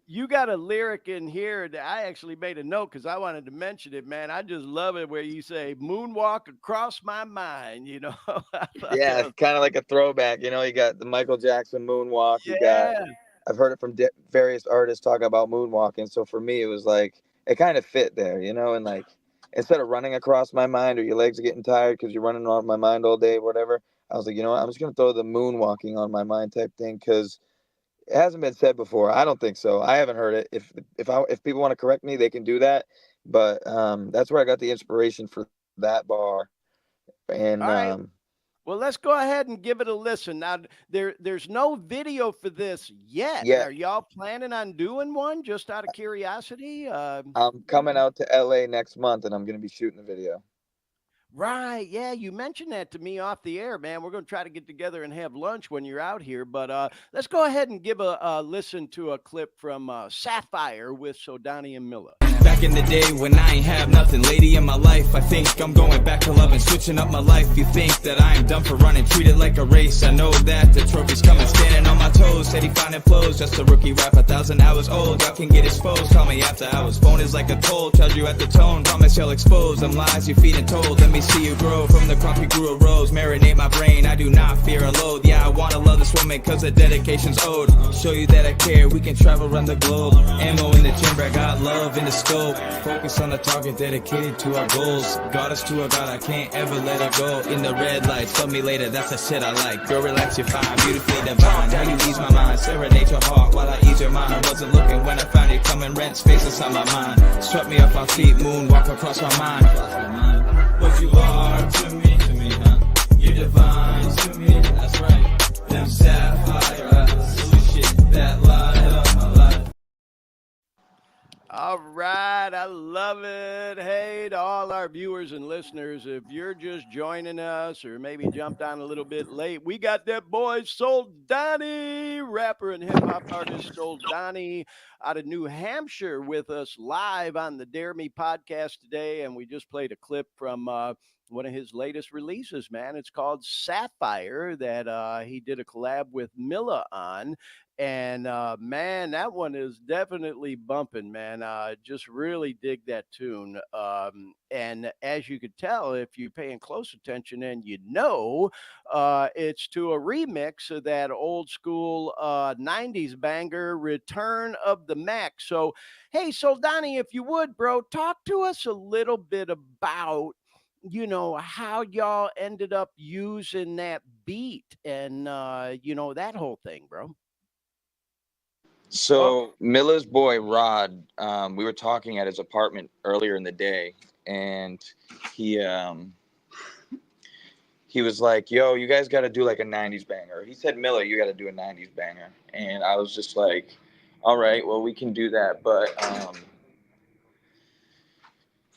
you got a lyric in here that I actually made a note because I wanted to mention it, man. I just love it where you say "moonwalk across my mind." I thought that yeah, was kind of like a throwback. You got the Michael Jackson moonwalk. You got yeah. I've heard it from various artists talking about moonwalking. So for me, it was like it kind of fit there. And like instead of running across my mind or your legs are getting tired because you're running on my mind all day, whatever. I was like, you know what? I'm just gonna throw the moonwalking on my mind type thing because it hasn't been said before. I don't think so. I haven't heard it. If people want to correct me, they can do that. But that's where I got the inspiration for that bar. And All right. Well, let's go ahead and give it a listen. Now, there's no video for this yet. yeah, Are y'all planning on doing one just out of curiosity? I'm coming out to LA next month, and I'm gonna be shooting the video. Right. Yeah, you mentioned that to me off the air, man. We're going to try to get together and have lunch when you're out here. But let's go ahead and give a listen to a clip from Sapphire with Soldani and Miller. Back in the day when I ain't have nothing, lady in my life, I think I'm going back to loving, switching up my life. You think that I am done for running, treat it like a race. I know that the trophy's coming, standing on my toes. Said he finding flows, just a rookie rap, 1,000 hours old. Y'all can get exposed, call me after hours. Phone is like a toll, tells you at the tone. Promise you'll expose them lies you feed and told. Let me see you grow from the crump you grew a rose. Marinate my brain, I do not fear a load. Yeah, I wanna love this woman cause the dedication's owed. Show you that I care, we can travel around the globe. Ammo in the chamber, I got love in the scope. Focus on the target, dedicated to our goals. Goddess to a god, I can't ever let her go. In the red lights, love me later, that's the shit I like. Girl, relax, you're fine, beautifully divine. How you ease my mind, serenade your heart while I ease your mind. I wasn't looking when I found it coming, rent space inside my mind. Swept me off my feet, moonwalk across my mind. What you are to me, huh? You're divine to me, that's right. Them sapphire eyes, holy shit, that light up my life. All right, I love it. Hey, to all our viewers and listeners, if you're just joining us or maybe jumped on a little bit late, we got that boy Soldani, rapper and hip hop artist Soldani out of New Hampshire with us live on the Dare Me podcast today. And we just played a clip from one of his latest releases, man. It's called Sapphire that he did a collab with Milla on. And man, that one is definitely bumping, man. Just really dig that tune. And as you could tell, if you're paying close attention and it's to a remix of that old school 90s banger, Return of the Mac. So, hey, Soldani, if you would, bro, talk to us a little bit about how y'all ended up using that beat and that whole thing, bro. So Miller's boy Rod, we were talking at his apartment earlier in the day, and he was like, "Yo, you guys got to do like a '90s banger." He said, "Miller, you got to do a '90s banger," and I was just like, "All right, well, we can do that," but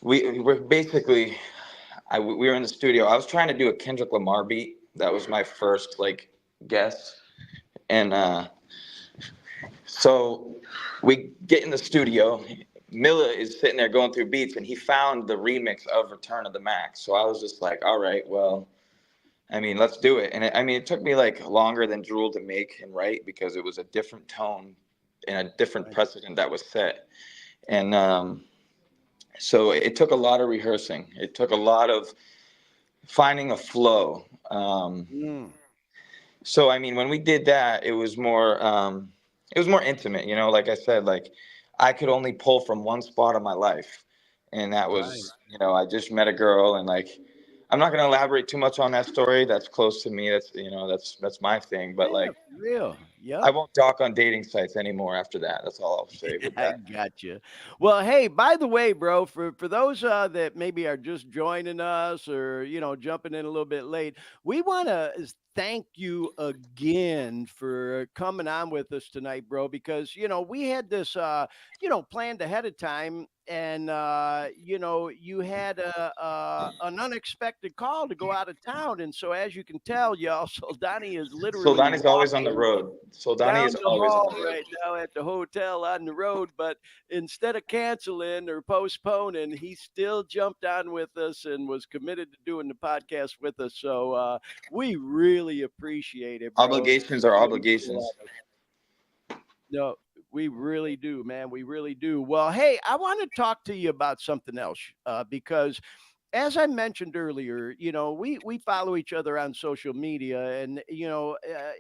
we're basically, we were in the studio. I was trying to do a Kendrick Lamar beat. That was my first like guess, and So we get in the studio. Milla is sitting there going through beats, and he found the remix of Return of the Mac. So I was just like, all right, well, I mean, let's do it. And it took me like longer than Drool to make and write because it was a different tone and a different precedent that was set. And so it took a lot of rehearsing. It took a lot of finding a flow. So I mean, when we did that, it was more intimate. You know, like I said, like I could only pull from one spot of my life, and that was you know, I just met a girl, and like I'm not gonna elaborate too much on that story. That's close to me. That's you know, that's my thing. But like, real, yeah. I won't talk on dating sites anymore after that. That's all I'll say with I that. gotcha. Well, hey, by the way, bro, for those that maybe are just joining us or you know jumping in a little bit late, we want to thank you again for coming on with us tonight, bro. Because you know we had this you know planned ahead of time, and you know you had an unexpected call to go out of town, and so as you can tell, y'all, Soldani is literally Soldani's always on the walking road. Soldani down is the always on hall the road. right now at the hotel on the road, but instead of canceling or postponing, he still jumped on with us and was committed to doing the podcast with us. So we really appreciate it, bro. Obligations are obligations. No, we really do, man. We really do. Well, hey, I want to talk to you about something else because as I mentioned earlier, you know, we follow each other on social media, and you know,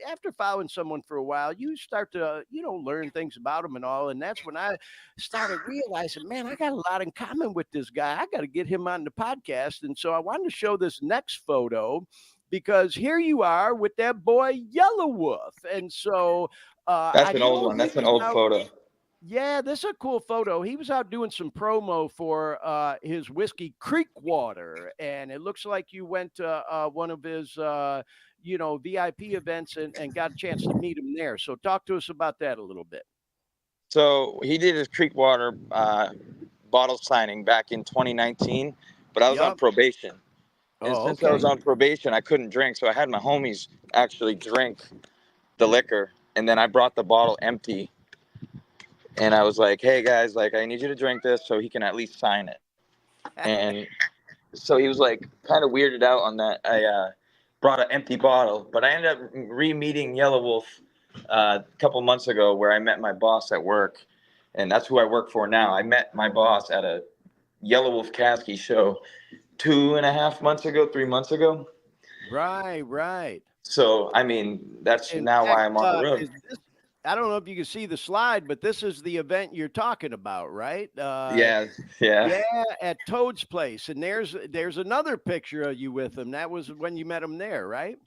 after following someone for a while, you start to you know learn things about them and all, and that's when I started realizing, man, I got a lot in common with this guy. I got to get him on the podcast, and so I wanted to show this next photo because here you are with that boy YELAWOLF, and so That's I an old know one. he That's an was old out. photo. Yeah, this is a cool photo. He was out doing some promo for his whiskey Creek Water, and it looks like you went to one of his, you know, VIP events and got a chance to meet him there. So talk to us about that a little bit. So he did his Creek Water bottle signing back in 2019, but I was on probation. And Oh, since I was okay. on probation, I couldn't drink. So I had my homies actually drink the liquor. And then I brought the bottle empty. And I was like, hey, guys, like, I need you to drink this so he can at least sign it. And so he was like kind of weirded out on that. I brought an empty bottle. But I ended up re-meeting YELAWOLF a couple months ago where I met my boss at work. And that's who I work for now. I met my boss at a YELAWOLF CASKEY show 2.5 months ago, 3 months ago. Right. So, I mean, that's In now fact, why I'm on the road. is this, I don't know if you can see the slide, but this is the event you're talking about, right? Yeah. Yeah, at Toad's place, and there's another picture of you with him. That was when you met him there, right?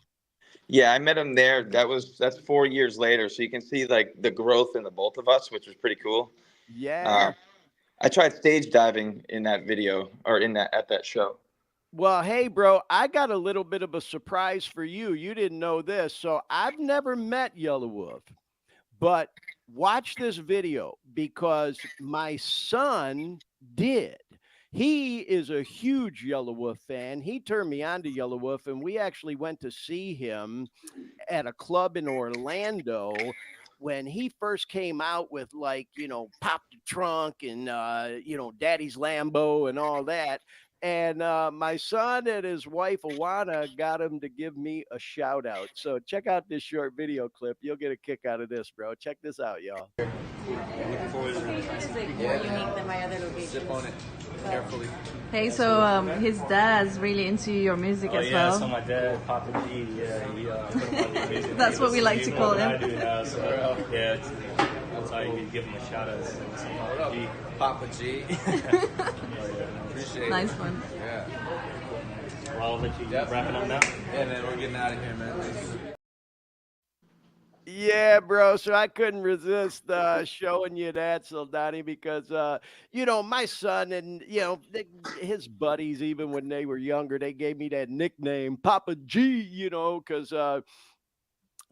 Yeah, I met him there. That's 4 years later. So you can see like the growth in the both of us, which was pretty cool. Yeah. I tried stage diving in that video or at that show. Well, hey, bro, I got a little bit of a surprise for you. You didn't know this. So I've never met YELAWOLF, but watch this video because my son did. He is a huge YELAWOLF fan. He turned me on to YELAWOLF, and we actually went to see him at a club in Orlando when he first came out with like, you know, Pop the Trunk and, you know, Daddy's Lambo and all that. And my son and his wife, Awana, got him to give me a shout out. So check out this short video clip. You'll get a kick out of this, bro. Check this out, y'all. Looking forward to it. This is like more unique than my other locations. Sip on it carefully. Hey, so his dad's really into your music as well. So my dad, Papa G, he put him on the music. That's what we like to call him. I do now, so yeah, that's how you give him a shout out. Papa G. Appreciate it. Nice one. Yeah. Well, I'll let you wrap it up now. Yeah, man, we're getting out of here, man. Yeah, bro. So I couldn't resist showing you that, Soldani, because you know, my son and you know his buddies, even when they were younger, they gave me that nickname, Papa G. You know, because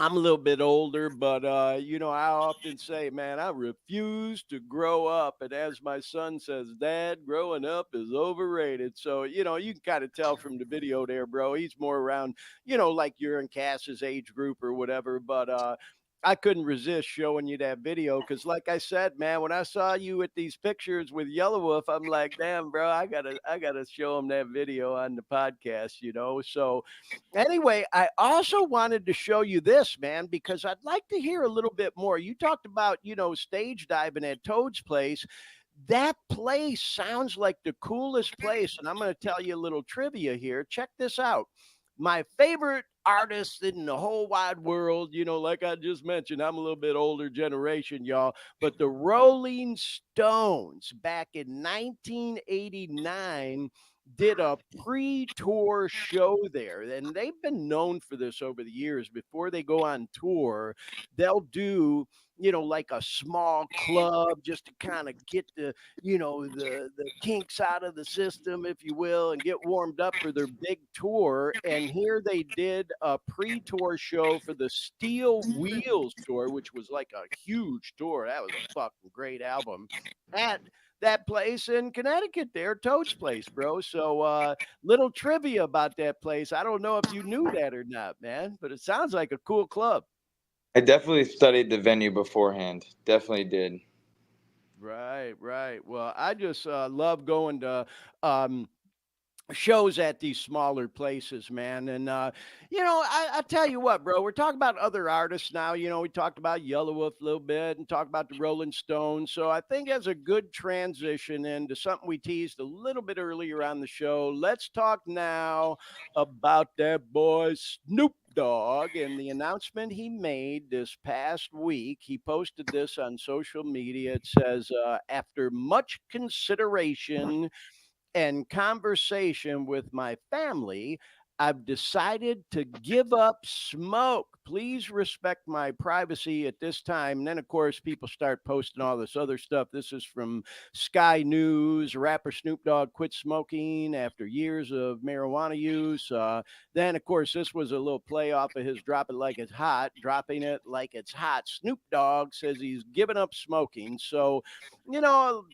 I'm a little bit older, but you know, I often say, man, I refuse to grow up. And as my son says, Dad, growing up is overrated. So, you know, you can kind of tell from the video there, bro. He's more around, you know, like you're in Cass's age group or whatever. But I couldn't resist showing you that video because, like I said, man, when I saw you with these pictures with YELAWOLF, I'm like, damn, bro, I gotta show him that video on the podcast, you know. So, anyway, I also wanted to show you this, man, because I'd like to hear a little bit more. You talked about, stage diving at Toad's place. That place sounds like the coolest place, and I'm going to tell you a little trivia here. Check this out. My favorite artist in the whole wide world, like I just mentioned, I'm a little bit older generation, y'all, but the Rolling Stones back in 1989 did a pre-tour show there, and they've been known for this over the years. Before they go on tour, they'll do like a small club just to kind of get the kinks out of the system, if you will, and get warmed up for their big tour. And here they did a pre-tour show for the Steel Wheels tour, which was like a huge tour. That was a fucking great album at that place in Connecticut there, Toad's place, bro. So little trivia about that place. I don't know if you knew that or not, man, but it sounds like a cool club. I definitely studied the venue beforehand. Definitely did. Right, right. Well, I just love going to shows at these smaller places, man. And I tell you what, bro, we're talking about other artists now. We talked about YELAWOLF a little bit and talked about the Rolling Stones. So I think as a good transition into something we teased a little bit earlier on the show, let's talk now about that boy Snoop Dogg and the announcement he made this past week. He posted this on social media. It says, after much consideration and conversation with my family, I've decided to give up smoke. Please respect my privacy at this time. And then, of course, people start posting all this other stuff. This is from Sky News. Rapper Snoop Dogg quit smoking after years of marijuana use. Then, of course, this was a little play off of his dropping it like it's hot. Snoop Dogg says he's given up smoking. So,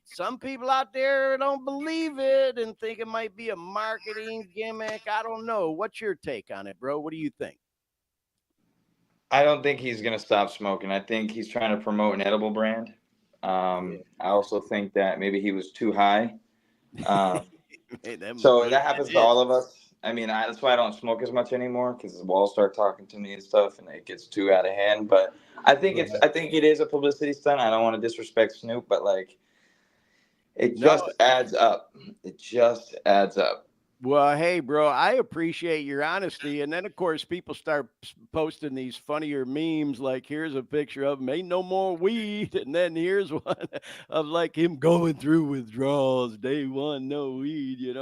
some people out there don't believe it and think it might be a marketing gimmick. I don't know. What's your take on it, bro? What do you think? I don't think he's going to stop smoking. I think he's trying to promote an edible brand. I also think that maybe he was too high. So that happens to all of us. I mean, that's why I don't smoke as much anymore, because the walls start talking to me and stuff, and it gets too out of hand. But I think it is a publicity stunt. I don't want to disrespect Snoop, but it just adds up. It just adds up. Well, hey, bro, I appreciate your honesty. And then, of course, people start posting these funnier memes like, here's a picture of him, ain't no more weed. And then here's one of like him going through withdrawals, day one, no weed.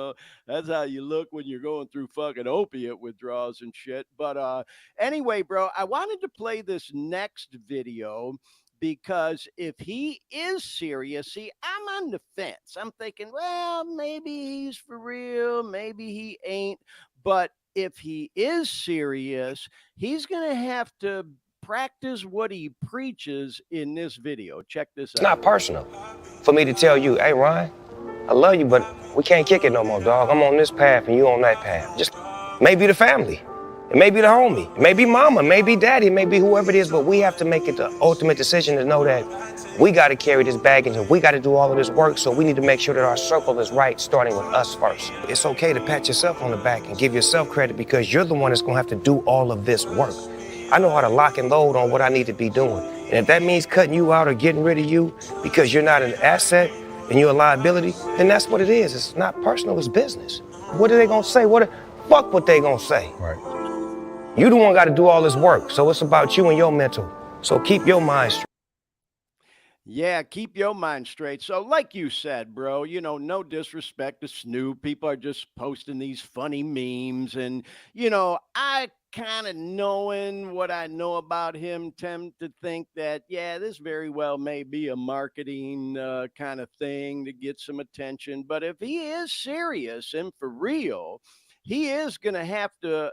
That's how you look when you're going through fucking opiate withdrawals and shit. But anyway, bro, I wanted to play this next video, because if he is serious, see, I'm on the fence. I'm thinking, well, maybe he's for real, maybe he ain't. But if he is serious, he's going to have to practice what he preaches in this video. Check this out. It's not personal for me to tell you, hey, Ryan, I love you, but we can't kick it no more, dog. I'm on this path and you on that path. Just maybe the family. It may be the homie, it may be mama, it may be daddy, it may be whoever it is, but we have to make it the ultimate decision to know that we got to carry this baggage and we got to do all of this work, so we need to make sure that our circle is right, starting with us first. It's okay to pat yourself on the back and give yourself credit, because you're the one that's going to have to do all of this work. I know how to lock and load on what I need to be doing. And if that means cutting you out or getting rid of you because you're not an asset and you're a liability, then that's what it is. It's not personal, it's business. What are they going to say? Fuck what they going to say. Right. You the one got to do all this work, so it's about you and your mental. So keep your mind straight. Yeah, keep your mind straight. So like you said, bro, no disrespect to Snoop. People are just posting these funny memes. And, I kind of, knowing what I know about him, tend to think that, yeah, this very well may be a marketing kind of thing to get some attention. But if he is serious and for real, he is going to have to,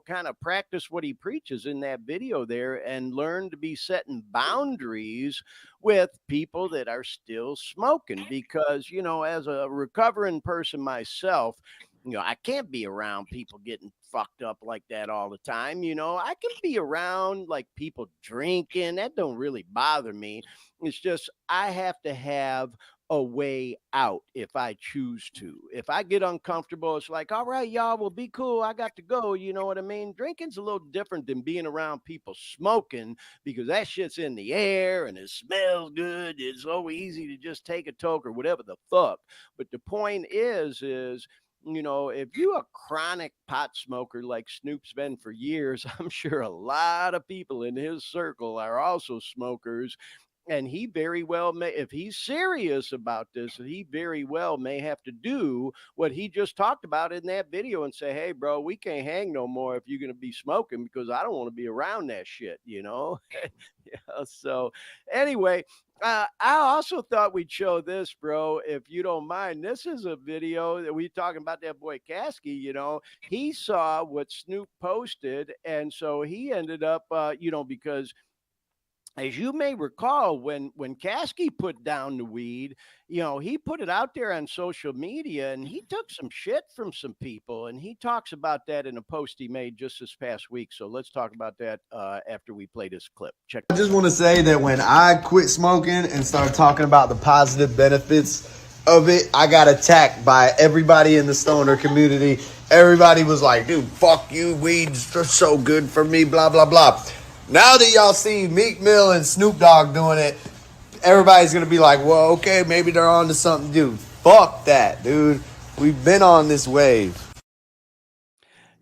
kind of practice what he preaches in that video there and learn to be setting boundaries with people that are still smoking. Because, as a recovering person myself, I can't be around people getting fucked up like that all the time. I can be around like people drinking. That don't really bother me. It's just I have to have a way out if I choose to. If I get uncomfortable, it's like, all right, y'all, well, be cool. I got to go. You know what I mean? Drinking's a little different than being around people smoking because that shit's in the air and it smells good. It's so easy to just take a toke or whatever the fuck. But the point is, if you a chronic pot smoker like Snoop's been for years, I'm sure a lot of people in his circle are also smokers. And he very well may, if he's serious about this, he very well may have to do what he just talked about in that video and say, hey, bro, we can't hang no more if you're going to be smoking because I don't want to be around that shit. Yeah, so anyway, I also thought we'd show this, bro, if you don't mind. This is a video that we talking about that boy Caskey. He saw what Snoop posted, and so he ended up, because as you may recall, when Caskey put down the weed, he put it out there on social media, and he took some shit from some people, and he talks about that in a post he made just this past week. So let's talk about that after we play this clip. Check. I just want to say that when I quit smoking and started talking about the positive benefits of it, I got attacked by everybody in the stoner community. Everybody was like, dude, fuck you, weed's so good for me, blah, blah, blah. Now that y'all see Meek Mill and Snoop Dogg doing it, everybody's going to be like, well, okay, maybe they're on to something. Dude, fuck that, dude. We've been on this wave.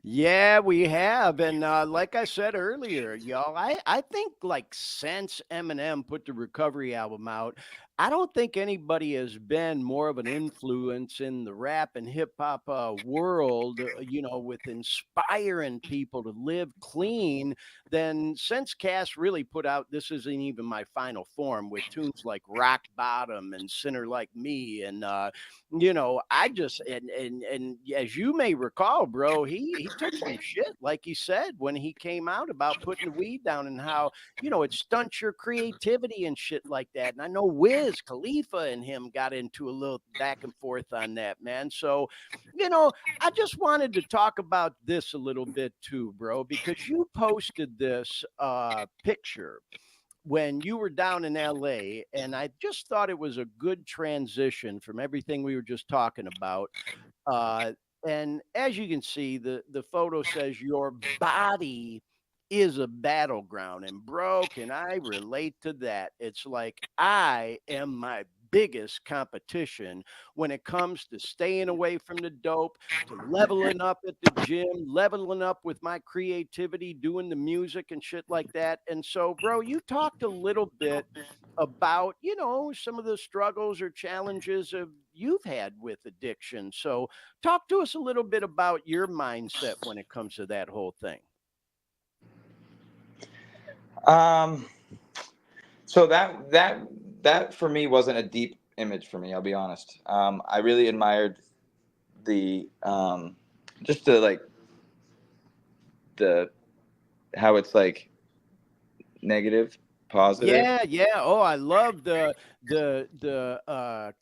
Yeah, we have. And like I said earlier, y'all, I think like since Eminem put the Recovery album out, I don't think anybody has been more of an influence in the rap and hip hop world, with inspiring people to live clean than since Cass really put out This Isn't Even My Final Form with tunes like Rock Bottom and Sinner Like Me. And, I just, and as you may recall, bro, he took some shit, like he said, when he came out about putting the weed down and how, it stunts your creativity and shit like that. And I know Wiz Khalifa and him got into a little back and forth on that, man. So, I just wanted to talk about this a little bit too, bro, because you posted this picture when you were down in LA, and I just thought it was a good transition from everything we were just talking about. And as you can see, the photo says your body is a battleground. And bro, can I relate to that? It's like I am my biggest competition when it comes to staying away from the dope, to leveling up at the gym, leveling up with my creativity, doing the music and shit like that. And so, bro, you talked a little bit about, some of the struggles or challenges of you've had with addiction. So talk to us a little bit about your mindset when it comes to that whole thing. So that for me wasn't a deep image for me. I'll be honest. I really admired the just how it's like negative, positive. Yeah. Oh, I love the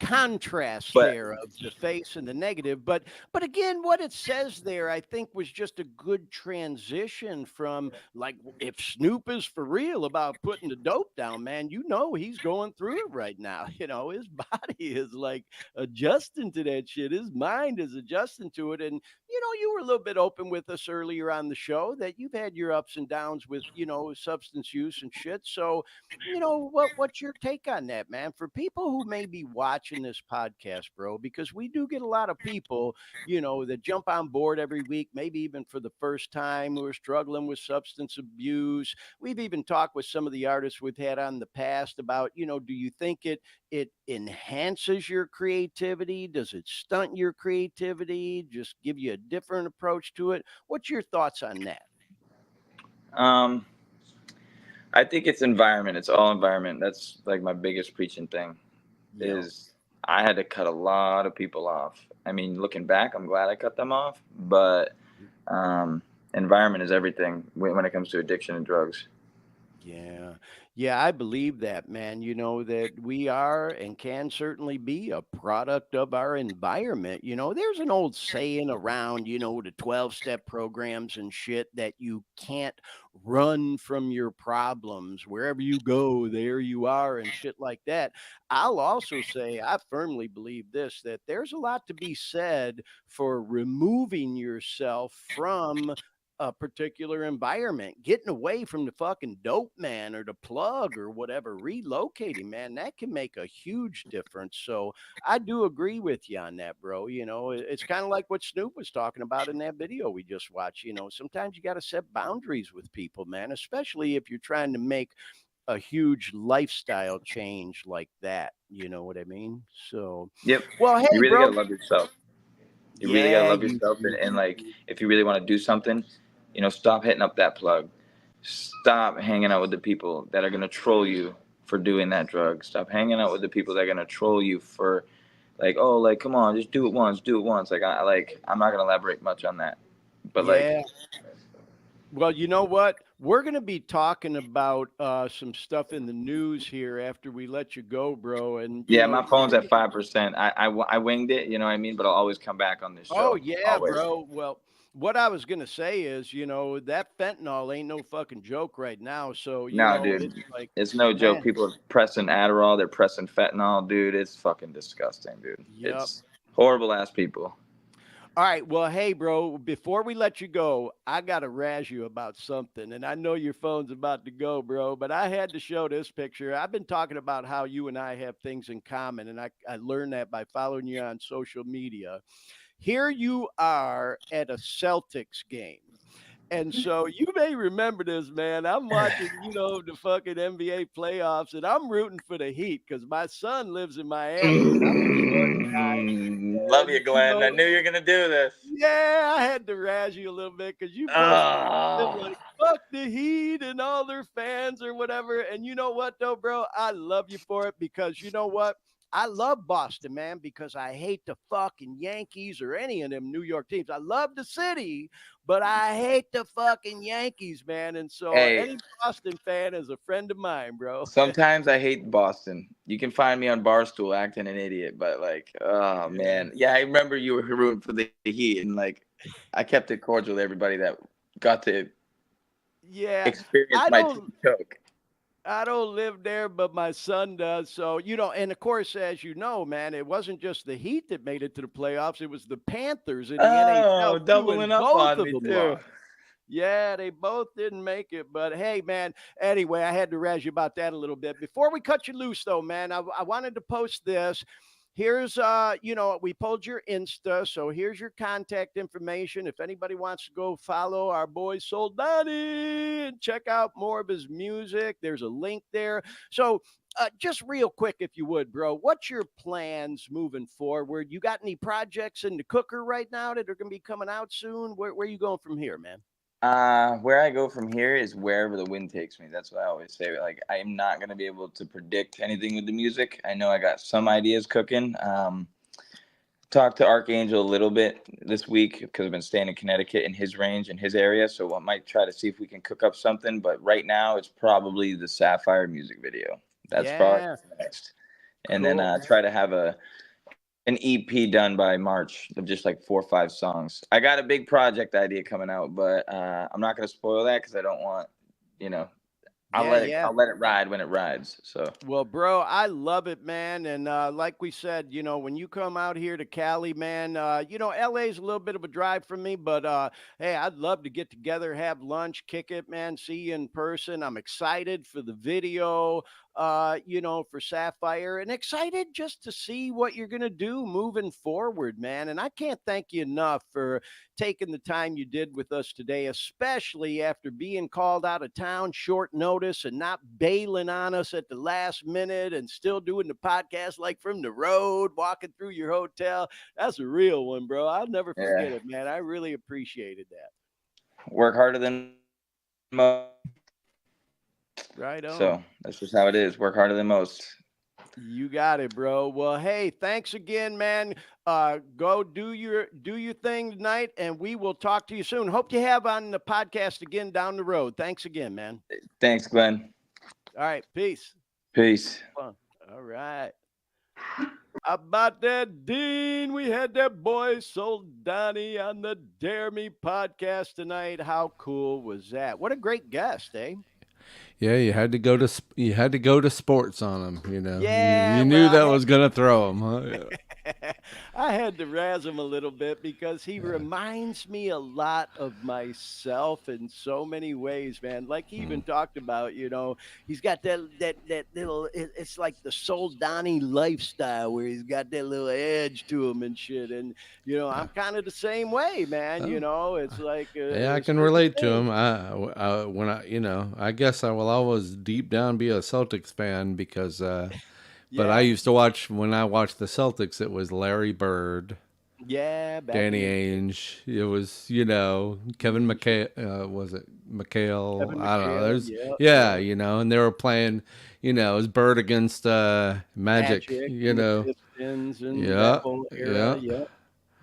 contrast there of the face and the negative. But again, what it says there, I think, was just a good transition from like if Snoop is for real about putting the dope down, man, he's going through it right now. His body is like adjusting to that shit. His mind is adjusting to it. And you were a little bit open with us earlier on the show that you've had your ups and downs with, substance use and shit. So, what's your take on that, man? For people who may be watching this podcast, bro, because we do get a lot of people, that jump on board every week, maybe even for the first time, who are struggling with substance abuse. We've even talked with some of the artists we've had on the past about, do you think it enhances your creativity? Does it stunt your creativity? Just give you a different approach to it? What's your thoughts on that? I think it's environment. It's all environment. That's like my biggest preaching thing. Is I had to cut a lot of people off. I mean, looking back, I'm glad I cut them off, but environment is everything when it comes to addiction and drugs. Yeah. Yeah, I believe that, man. You know, that we are and can certainly be a product of our environment. You know, there's an old saying around, the 12-step programs and shit that you can't run from your problems. Wherever you go, there you are, and shit like that. I'll also say, I firmly believe this, that there's a lot to be said for removing yourself from a particular environment, getting away from the fucking dope man or the plug or whatever, relocating, man, that can make a huge difference. So I do agree with you on that, bro. It's kind of like what Snoop was talking about in that video we just watched. Sometimes you got to set boundaries with people, man, especially if you're trying to make a huge lifestyle change like that. You know what I mean? So, Yep. well, You hey, really bro. gotta love yourself. You really gotta Yeah, love yourself, and like, if you really want to do something, stop hitting up that plug. Stop hanging out with the people that are gonna troll you for doing that drug. Stop hanging out with the people that are gonna troll you for, like, oh, like, come on, just do it once, do it once. Like, I'm not gonna elaborate much on that, but like, yeah. Well, you know what? We're going to be talking about some stuff in the news here after we let you go, bro. And, yeah, my phone's at 5%. I winged it, you know what I mean? But I'll always come back on this Oh, show. yeah, Always. bro. Well, what I was going to say is, that fentanyl ain't no fucking joke right now. So, No, dude, it's like, it's no joke. man. People are pressing Adderall, they're pressing fentanyl, dude. It's fucking disgusting, dude. Yep. It's horrible ass people. All right. Well, hey, bro, before we let you go, I got to razz you about something. And I know your phone's about to go, bro, but I had to show this picture. I've been talking about how you and I have things in common, and I learned that by following you on social media. Here you are at a Celtics game. And so you may remember this, man. I'm watching, the fucking NBA playoffs, and I'm rooting for the Heat because my son lives in Miami, and I'm a short guy. Love And, you, Glenn. I knew you were gonna do this. yeah, I had to razz you a little bit because you posted like fuck the Heat and all their fans or whatever. And you know what though, bro? I love you for it because you know what? I love Boston, man, because I hate the fucking Yankees or any of them New York teams. I love the city, but I hate the fucking Yankees, man. And so Hey, any Boston fan is a friend of mine, bro. sometimes I hate Boston. You can find me on Barstool acting an idiot, but like, oh man, yeah, I remember you were rooting for the Heat, and like, I kept it cordial to everybody that got to experience my team choke. I don't live there, but my son does. So, and of course, as you know, man, it wasn't just the Heat that made it to the playoffs. It was the Panthers in the NHL, too, doubling and up both on of me them too. lost. Yeah, they both didn't make it. But hey, man, anyway, I had to razz you about that a little bit. Before we cut you loose, though, man, I wanted to post this. Here's, we pulled your Insta, so here's your contact information. If anybody wants to go follow our boy Soldani and check out more of his music, there's a link there. So, just real quick, if you would, bro, what's your plans moving forward? You got any projects in the cooker right now that are going to be coming out soon? Where are you going from here, man? Where I go from here is wherever the wind takes me. That's what I always say. Like, I'm not gonna be able to predict anything with the music. I know I got some ideas cooking. Talked to Archangel a little bit this week because I've been staying in Connecticut in his range, in his area. So I might try to see if we can cook up something. But right now, it's probably the Sapphire music video. That's probably next. And then try to have an EP done by March of just like 4 or 5 songs. I got a big project idea coming out, but I'm not going to spoil that because I don't want, I'll let it ride when it rides. So, well, bro, I love it, man. And like we said, when you come out here to Cali, man, LA's a little bit of a drive for me, but hey, I'd love to get together, have lunch, kick it, man, see you in person. I'm excited for the video, for Sapphire, and excited just to see what you're going to do moving forward, man. And I can't thank you enough for taking the time you did with us today, especially after being called out of town short notice and not bailing on us at the last minute and still doing the podcast like from the road, walking through your hotel. That's a real one, bro. I'll never forget it, man. I really appreciated that. Work harder than most. Right on. So that's just how it is. Work harder than most. You got it, bro. Well, hey, thanks again, man. Go do your thing tonight, and we will talk to you soon. Hope you have on the podcast again down the road. Thanks again, man. Thanks, Glenn. All right. Peace. Peace. All right. About that, Dean, we had that boy Soldani on the Dare Me podcast tonight. How cool was that? What a great guest, eh? Yeah, you had to go to sports on him. You know, Yeah, you knew well, that was gonna throw him. Huh? Yeah. I had to razz him a little bit because he reminds me a lot of myself in so many ways, man. Like he even talked about, he's got that little. It's like the Soldani lifestyle where he's got that little edge to him and shit. And I'm kind of the same way, man. It's like Yeah, I a can certain relate to thing. him. I guess I will always deep down be a Celtics fan because, but I Yeah, used to watch when I watched the Celtics. It was Larry Bird, yeah, back in Danny the Ainge. It was Kevin McHale. Was it McHale? Kevin I don't know. McHale, There's yeah, yeah, yeah. and they were playing. It was Bird against Magic. Magic and the Pistons and that Yeah, whole era. yeah, Yep.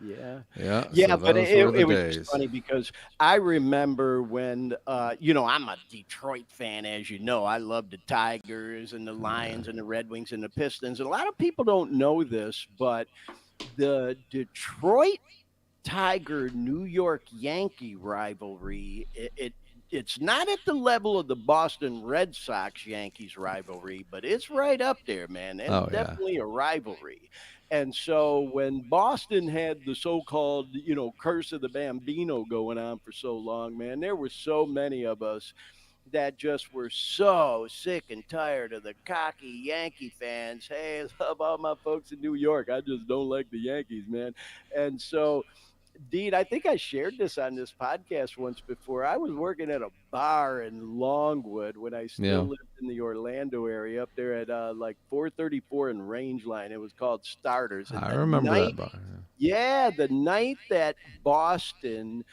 Yeah. yeah. Yeah, So but those were the it was just days. funny because I remember when, I'm a Detroit fan, as you know. I love the Tigers and the Lions and the Red Wings and the Pistons. And a lot of people don't know this, but the Detroit Tiger New York Yankee rivalry, it's not at the level of the Boston Red Sox Yankees rivalry, but it's right up there, man. It's Oh yeah. definitely a rivalry. And so when Boston had the so-called, curse of the Bambino going on for so long, man, there were so many of us that just were so sick and tired of the cocky Yankee fans. Hey, I love all my folks in New York. I just don't like the Yankees, man. And so Dean, I think I shared this on this podcast once before. I was working at a bar in Longwood when I still Yeah. lived in the Orlando area up there at like 434 and Rangeline. It was called Starters. And I the remember that night, bar. yeah, the night that Boston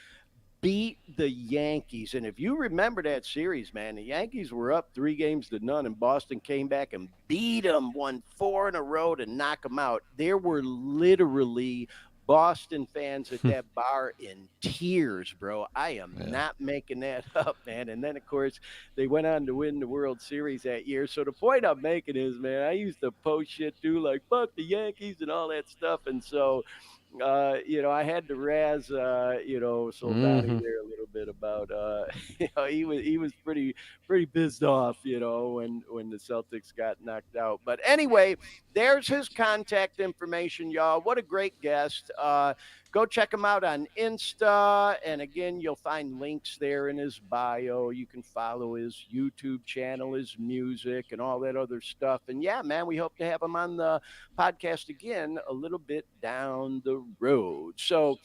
beat the Yankees. And if you remember that series, man, the Yankees were up 3-0 and Boston came back and beat them, won 4 in a row to knock them out. There were literally Boston fans at that bar in tears, bro. I am not making that up, man. And then, of course, they went on to win the World Series that year. So the point I'm making is, man, I used to post shit too, like fuck the Yankees and all that stuff. And so, I had to razz, Soldani Hmm. there a little bit about, he was pretty pissed off, when the Celtics got knocked out. But anyway, there's his contact information, y'all. What a great guest. Go check him out on Insta. And again, you'll find links there in his bio. You can follow his YouTube channel, his music, and all that other stuff. And yeah, man, we hope to have him on the podcast again a little bit down the road. So,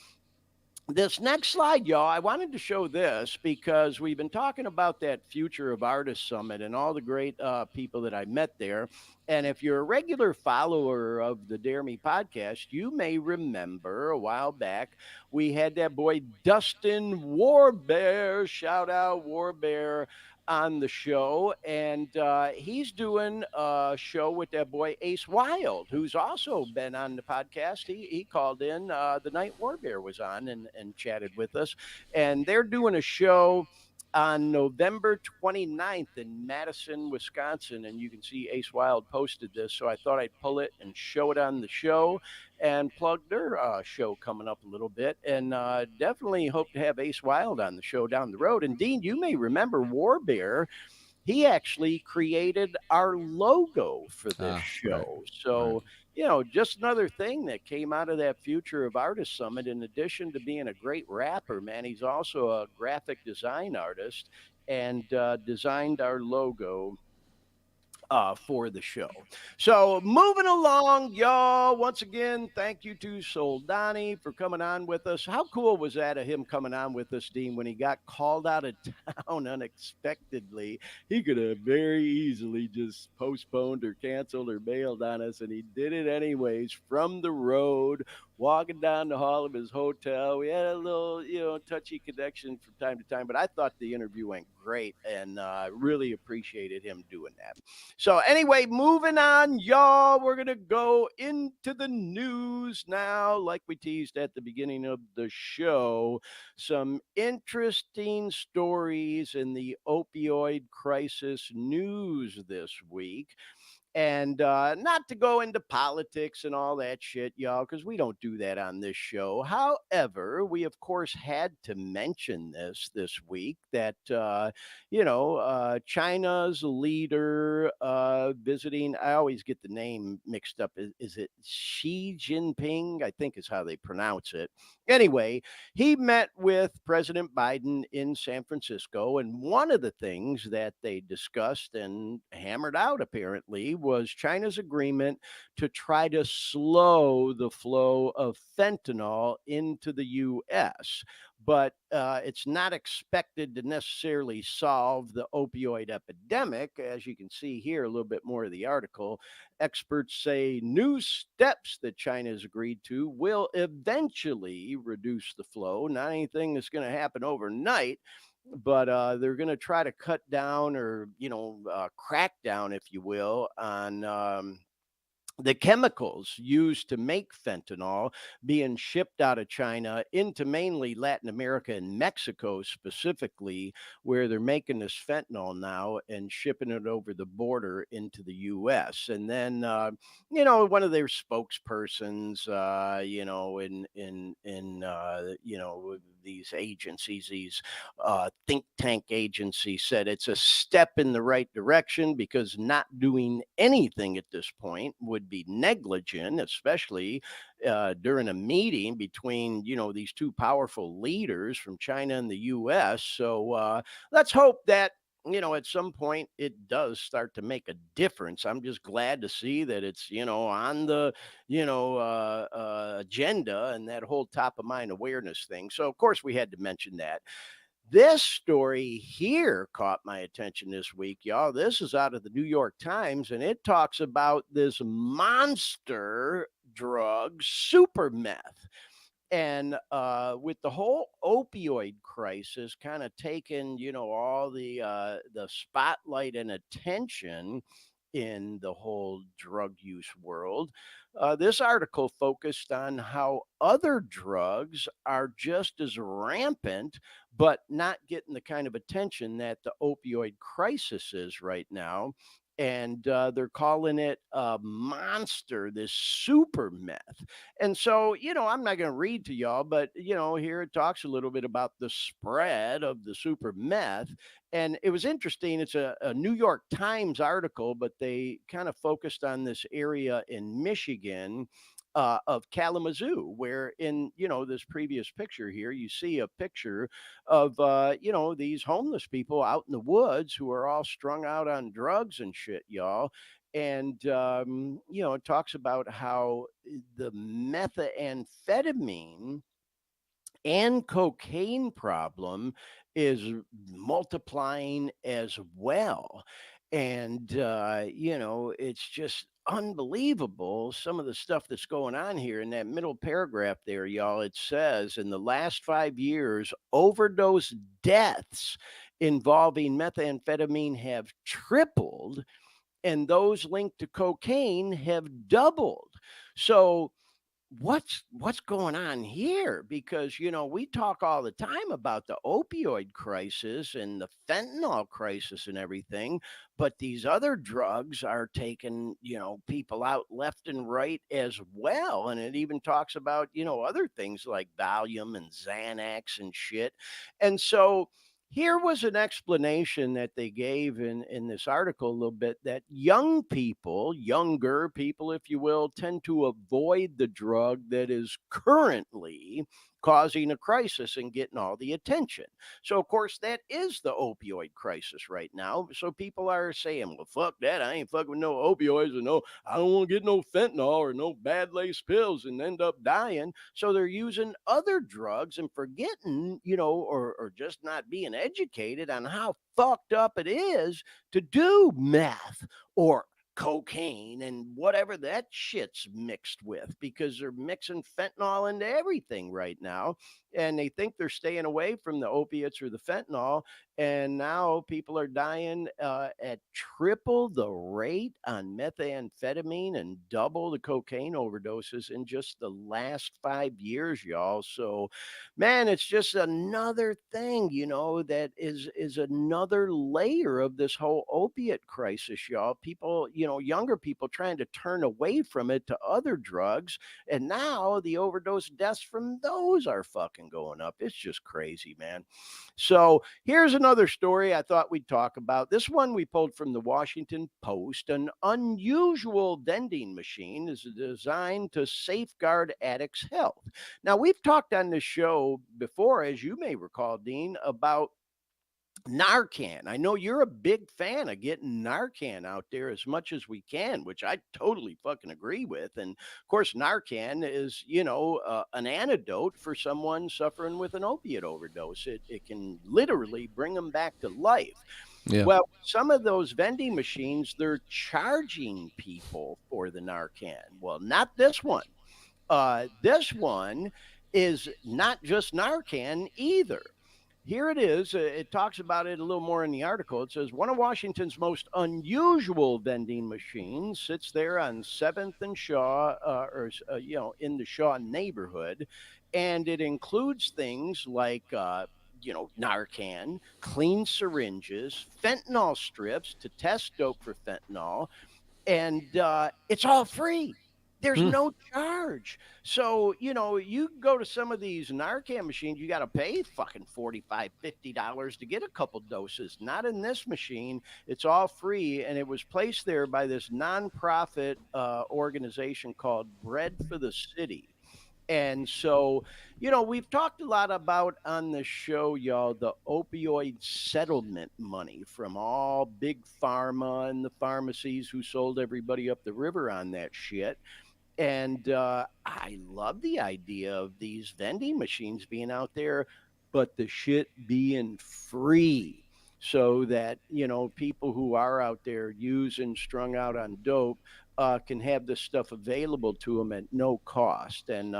this next slide, y'all, I wanted to show this because we've been talking about that Future of Artists Summit and all the great people that I met there. And if you're a regular follower of the Dare Me podcast, you may remember a while back we had that boy Dustin Warbear, shout out Warbear, on the show, and he's doing a show with that boy Ace Wild, who's also been on the podcast. He called in the night Warbear was on and chatted with us, and they're doing a show on November 29th in Madison, Wisconsin, and you can see Ace Wild posted this, so I thought I'd pull it and show it on the show and plug their show coming up a little bit, and definitely hope to have Ace Wild on the show down the road. And Dean, you may remember Warbear. He actually created our logo for this show. So, just another thing that came out of that Future of Artists Summit. In addition to being a great rapper, man, he's also a graphic design artist and designed our logo for the show. So moving along, y'all. Once again, thank you to Soldani for coming on with us. How cool was that of him coming on with us, Dean, when he got called out of town unexpectedly? He could have very easily just postponed or canceled or bailed on us, and he did it anyways from the road walking down the hall of his hotel. We had a little, touchy connection from time to time, but I thought the interview went great and really appreciated him doing that. So, anyway, moving on, y'all, we're going to go into the news now, like we teased at the beginning of the show. Some interesting stories in the opioid crisis news this week. And not to go into politics and all that shit, y'all, because we don't do that on this show. However, we, of course, had to mention this week that, China's leader visiting, I always get the name mixed up. Is it Xi Jinping? I think is how they pronounce it. Anyway, he met with President Biden in San Francisco. And one of the things that they discussed and hammered out, apparently, was China's agreement to try to slow the flow of fentanyl into the U.S. But it's not expected to necessarily solve the opioid epidemic. As you can see here, a little bit more of the article. Experts say new steps that China has agreed to will eventually reduce the flow. Not anything that's going to happen overnight, but they're going to try to cut down or, crack down, if you will, on the chemicals used to make fentanyl being shipped out of China into mainly Latin America and Mexico specifically, where they're making this fentanyl now and shipping it over the border into the U.S. And then, one of their spokespersons, these agencies, these think tank agencies said it's a step in the right direction because not doing anything at this point would be negligent, especially during a meeting between, these two powerful leaders from China and the U.S. So let's hope that at some point it does start to make a difference. I'm just glad to see that it's, on the, agenda and that whole top of mind awareness thing. So, of course, we had to mention that. This story here caught my attention this week, y'all. This is out of the New York Times, and it talks about this monster drug, super meth. And with the whole opioid crisis kind of taking, all the spotlight and attention in the whole drug use world, this article focused on how other drugs are just as rampant, but not getting the kind of attention that the opioid crisis is right now. And they're calling it a monster, this super meth. And so, I'm not going to read to y'all, but, here it talks a little bit about the spread of the super meth. And it was interesting. It's a New York Times article, but they kind of focused on this area in Michigan of Kalamazoo, where in, this previous picture here, you see a picture of, these homeless people out in the woods who are all strung out on drugs and shit, y'all. And, it talks about how the methamphetamine and cocaine problem is multiplying as well. And, it's just unbelievable some of the stuff that's going on here in that middle paragraph there, y'all. It says in the last 5 years, overdose deaths involving methamphetamine have tripled, and those linked to cocaine have doubled. So, what's going on here? Because we talk all the time about the opioid crisis and the fentanyl crisis and everything, but these other drugs are taking people out left and right as well. And it even talks about other things like Valium and Xanax and shit. And so here was an explanation that they gave in this article a little bit, that younger people, if you will, tend to avoid the drug that is currently causing a crisis and getting all the attention. So, of course, that is the opioid crisis right now. So people are saying, well, fuck that. I ain't fucking with no opioids, and I don't want to get no fentanyl or no bad lace pills and end up dying. So they're using other drugs and forgetting, or just not being educated on how fucked up it is to do meth or cocaine and whatever that shit's mixed with, because they're mixing fentanyl into everything right now. And they think they're staying away from the opiates or the fentanyl. And now people are dying at triple the rate on methamphetamine and double the cocaine overdoses in just the last 5 years, y'all. So, man, it's just another thing, that is another layer of this whole opiate crisis, y'all. People, younger people trying to turn away from it to other drugs, and now the overdose deaths from those are fucking going up. It's just crazy, man. So here's another story I thought we'd talk about. This one we pulled from the Washington Post. An unusual vending machine is designed to safeguard addicts' health. Now, we've talked on this show before, as you may recall, Dean, about Narcan. I know you're a big fan of getting Narcan out there as much as we can, which I totally fucking agree with. And of course, Narcan is, an antidote for someone suffering with an opiate overdose. It can literally bring them back to life. Yeah. Well, some of those vending machines, they're charging people for the Narcan. Well, not this one. This one is not just Narcan either. Here it is. It talks about it a little more in the article. It says one of Washington's most unusual vending machines sits there on 7th and Shaw, in the Shaw neighborhood, and it includes things like Narcan, clean syringes, fentanyl strips to test dope for fentanyl, and it's all free. There's no charge. So, you go to some of these Narcan machines, you got to pay fucking $45, $50 to get a couple doses. Not in this machine. It's all free. And it was placed there by this nonprofit organization called Bread for the City. And so, we've talked a lot about on the show, y'all, the opioid settlement money from all big pharma and the pharmacies who sold everybody up the river on that shit. And I love the idea of these vending machines being out there, but the shit being free, so that, people who are out there using, strung out on dope, can have this stuff available to them at no cost. And,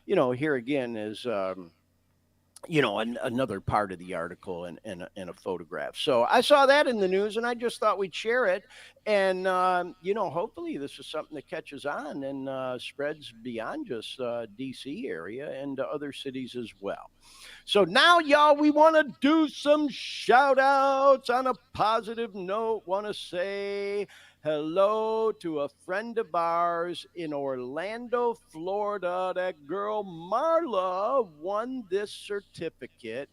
here again is, another part of the article and a photograph. So I saw that in the news, and I just thought we'd share it. And, hopefully this is something that catches on and spreads beyond just DC area and other cities as well. So now, y'all, we want to do some shout outs. On a positive note, want to say hello to a friend of ours in Orlando, Florida. That girl Marla won this certificate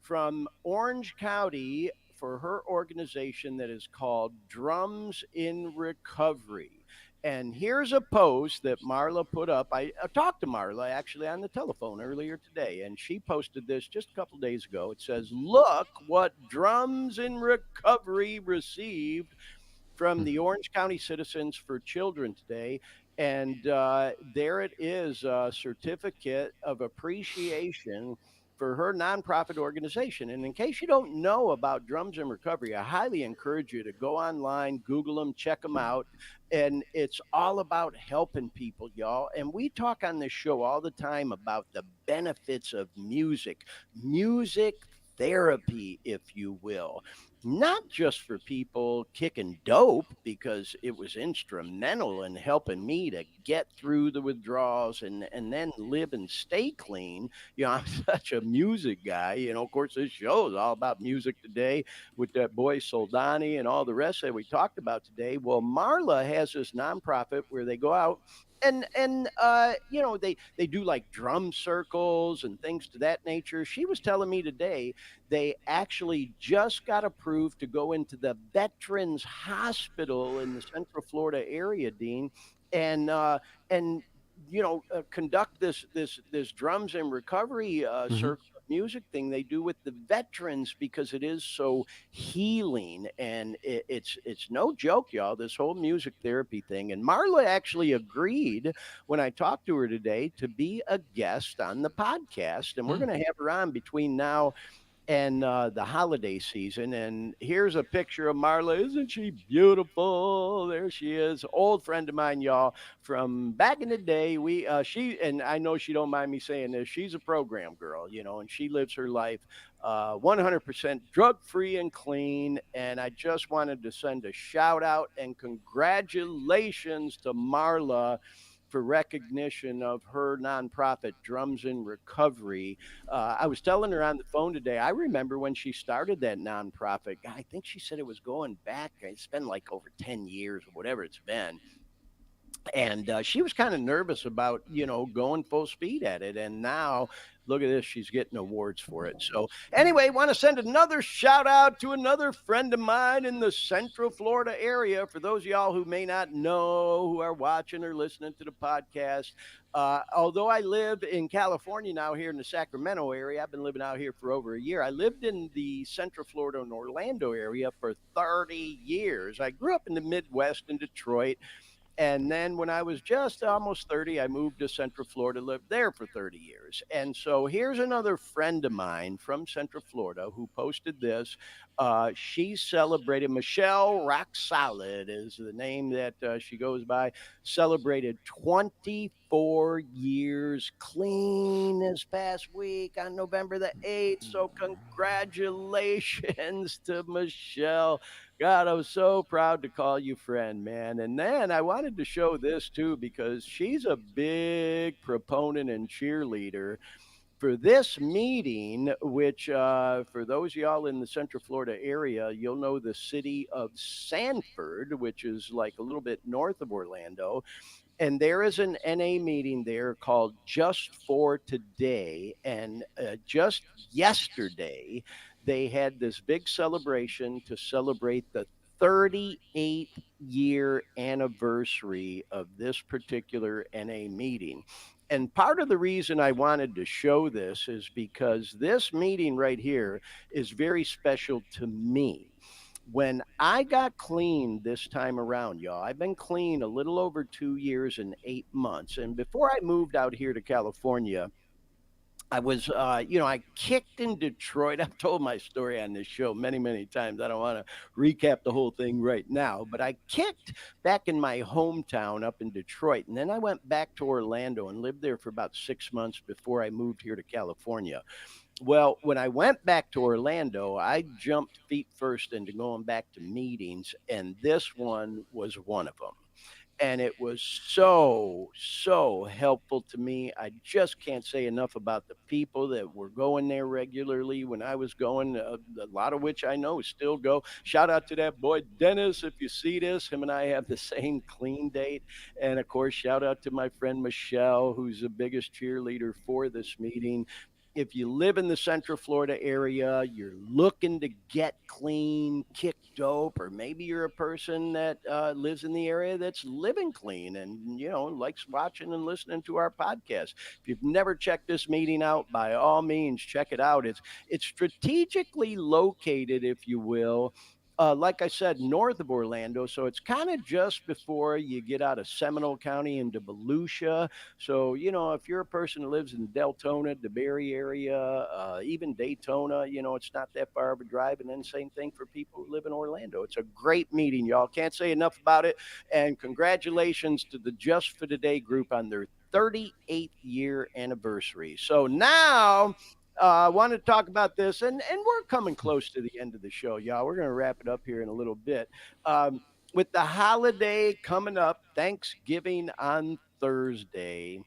from Orange County for her organization that is called Drums in Recovery. And here's a post that Marla put up. I talked to Marla actually on the telephone earlier today, and she posted this just a couple days ago. It says, "Look what Drums in Recovery received from the Orange County Citizens for Children today." And there it is, a certificate of appreciation for her nonprofit organization. And in case you don't know about Drums in Recovery, I highly encourage you to go online, Google them, check them out. And it's all about helping people, y'all. And we talk on this show all the time about the benefits of music therapy, if you will. Not just for people kicking dope, because it was instrumental in helping me to get through the withdrawals and then live and stay clean. I'm such a music guy. Of course, this show is all about music today with that boy Soldani and all the rest that we talked about today. Well, Marla has this nonprofit where they go out and they do like drum circles and things to that nature. She was telling me today they actually just got approved to go into the Veterans Hospital in the Central Florida area, Dean, and conduct this Drums in Recovery circle music thing they do with the veterans, because it is so healing. And it's no joke, y'all, this whole music therapy thing. And Marla actually agreed when I talked to her today to be a guest on the podcast, and we're going to have her on between now and the holiday season. And here's a picture of Marla. Isn't she beautiful? There she is, old friend of mine, y'all, from back in the day. She, and I know she don't mind me saying this. She's a program girl, and she lives her life 100% drug free and clean. And I just wanted to send a shout out and congratulations to Marla for recognition of her nonprofit, Drums in Recovery. I was telling her on the phone today, I remember when she started that nonprofit. I think she said it was going back, it's been like over 10 years or whatever it's been. And she was kind of nervous about, going full speed at it. And now, look at this, she's getting awards for it. So, anyway, want to send another shout out to another friend of mine in the Central Florida area. For those of y'all who may not know, who are watching or listening to the podcast, although I live in California now, here in the Sacramento area, I've been living out here for over a year. I lived in the Central Florida and Orlando area for 30 years. I grew up in the Midwest in Detroit. And then when I was just almost 30, I moved to Central Florida, lived there for 30 years. And so here's another friend of mine from Central Florida who posted this. She celebrated, Michelle Rock Solid is the name that she goes by, celebrated 24 years clean this past week on November the 8th. So congratulations to Michelle. God, I was so proud to call you friend, man. And then I wanted to show this too, because she's a big proponent and cheerleader for this meeting, which for those of y'all in the Central Florida area, you'll know the city of Sanford, which is like a little bit north of Orlando. And there is an NA meeting there called Just for Today. And just yesterday, they had this big celebration to celebrate the 38th year anniversary of this particular NA meeting. And part of the reason I wanted to show this is because this meeting right here is very special to me. When I got clean this time around, y'all, I've been clean a little over 2 years and 8 months. And before I moved out here to California, I was, I kicked in Detroit. I've told my story on this show many, many times. I don't want to recap the whole thing right now, but I kicked back in my hometown up in Detroit. And then I went back to Orlando and lived there for about 6 months before I moved here to California. Well, when I went back to Orlando, I jumped feet first into going back to meetings, and this one was one of them. And it was so helpful to me. I just can't say enough about the people that were going there regularly when I was going, a lot of which I know still go. Shout out to that boy Dennis, if you see this. Him and I have the same clean date. And of course, shout out to my friend Michelle, who's the biggest cheerleader for this meeting. If you live in the Central Florida area, you're looking to get clean, kick dope, or maybe you're a person that lives in the area that's living clean and, likes watching and listening to our podcast. If you've never checked this meeting out, by all means, check it out. It's strategically located, if you will, like I said, north of Orlando. So it's kind of just before you get out of Seminole County into Volusia. So, if you're a person who lives in Deltona, DeBerry area, even Daytona, it's not that far of a drive. And then same thing for people who live in Orlando. It's a great meeting, y'all. Can't say enough about it. And congratulations to the Just for Today group on their 38th year anniversary. So now I want to talk about this, and we're coming close to the end of the show, y'all. We're going to wrap it up here in a little bit. With the holiday coming up, Thanksgiving on Thursday,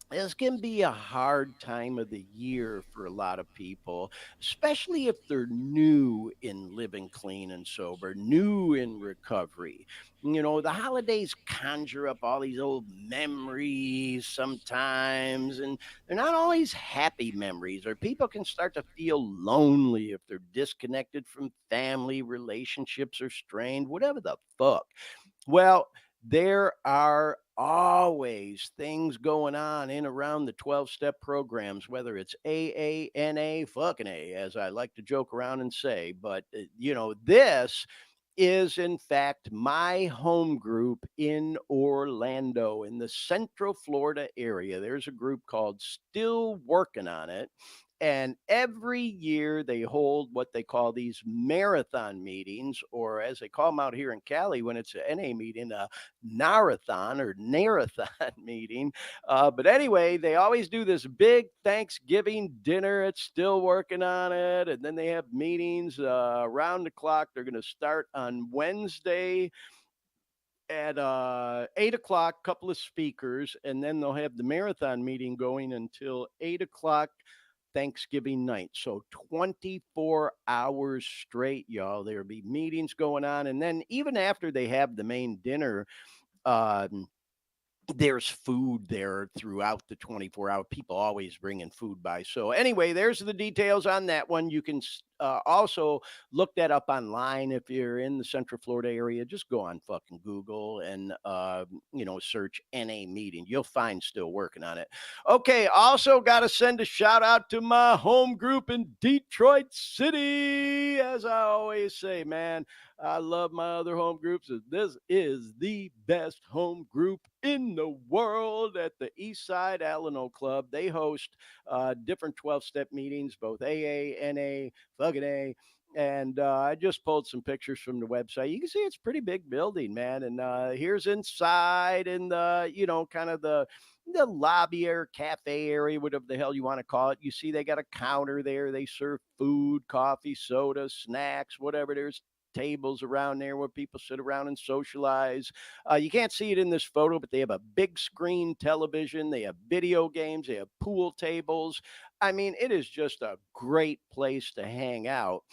this can be a hard time of the year for a lot of people, especially if they're new in living clean and sober, new in recovery. The holidays conjure up all these old memories sometimes, and they're not always happy memories, or people can start to feel lonely if they're disconnected from family, relationships are strained, whatever the fuck. Well, there are always things going on in around the 12-step programs, whether it's AA, NA, fucking A, as I like to joke around and say. But, this is in fact my home group in Orlando, in the Central Florida area. There's a group called Still Working on It. And every year they hold what they call these marathon meetings, or as they call them out here in Cali when it's an NA meeting, a marathon or marathon meeting. But anyway, they always do this big Thanksgiving dinner. It's still working on it. And then they have meetings around the clock. They're going to start on Wednesday at 8 o'clock, couple of speakers, and then they'll have the marathon meeting going until 8 o'clock Thanksgiving night. So 24 hours straight, y'all. There'll be meetings going on. And then even after they have the main dinner, there's food there throughout the 24-hour. People always bringing food by. So anyway, there's the details on that one. You can also look that up online if you're in the Central Florida area. Just go on fucking Google and search NA meeting. You'll find still working on it. Okay, also got to send a shout out to my home group in Detroit City. As I always say, man, I love my other home groups. This is the best home group in the world at the Eastside Alano Club. They host different 12-step meetings, both AA, NA, fucking A. And I just pulled some pictures from the website. You can see it's a pretty big building, man. And here's inside in the, kind of the lobby or cafe area, whatever the hell you want to call it. You see they got a counter there. They serve food, coffee, soda, snacks, whatever. There's tables around there where people sit around and socialize. You can't see it in this photo, but they have a big screen television. They have video games. They have pool tables. I mean, it is just a great place to hang out.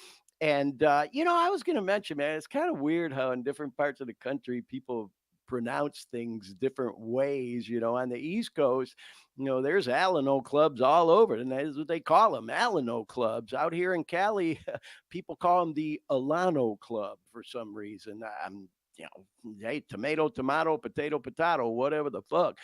And, I was going to mention, man, it's kind of weird how in different parts of the country, people pronounce things different ways. On the East Coast, there's Alano clubs all over, and that's what they call them, Alano clubs. Out here in Cali, people call them the Alano Club for some reason. Hey, tomato, potato, potato, whatever the fuck.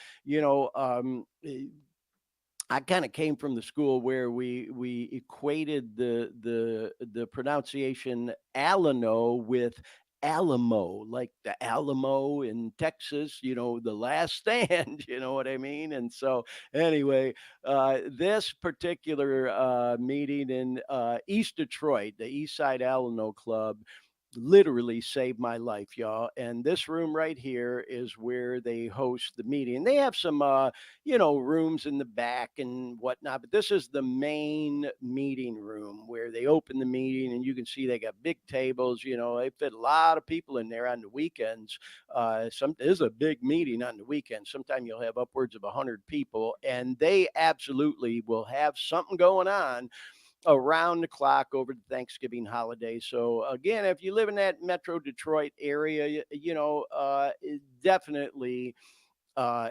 I kind of came from the school where we equated the pronunciation Alano with Alamo, like the Alamo in Texas, the last stand, you know what I mean? And so anyway, this particular meeting in East Detroit, the East Side Alano Club, literally saved my life, y'all. And this room right here is where they host the meeting. They have some rooms in the back and whatnot, but this is the main meeting room where they open the meeting, and you can see they got big tables. They fit a lot of people in there on the weekends. There's a big meeting on the weekend. Sometimes you'll have upwards of 100 people, and they absolutely will have something going on around the clock over the Thanksgiving holiday. So again, if you live in that Metro Detroit area, it definitely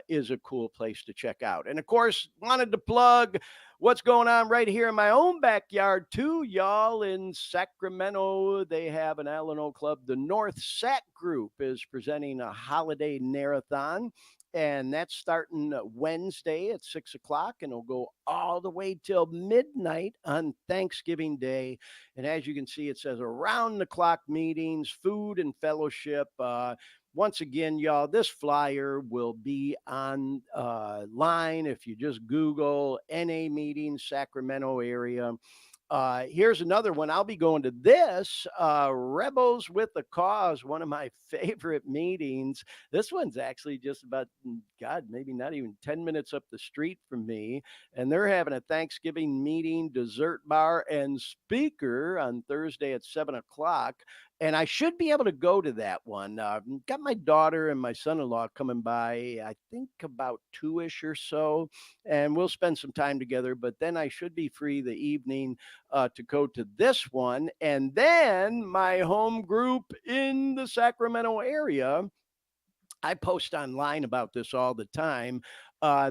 is a cool place to check out. And of course, wanted to plug what's going on right here in my own backyard too, y'all. In Sacramento, they have an Alano Club. The North Sac Group is presenting a holiday marathon, and that's starting Wednesday at 6 o'clock, and it'll go all the way till midnight on Thanksgiving Day. And as you can see, it says around the clock meetings, food and fellowship. Once again, y'all, this flyer will be on line if you just Google NA meetings, Sacramento area. Here's another one. I'll be going to this Rebels with a Cause, one of my favorite meetings. This one's actually just about, maybe not even 10 minutes up the street from me. And they're having a Thanksgiving meeting, dessert bar, and speaker on Thursday at 7 o'clock. And I should be able to go to that one. Got my daughter and my son-in-law coming by, I think about 2-ish or so, and we'll spend some time together. But then I should be free the evening to go to this one. And then my home group in the Sacramento area, I post online about this all the time.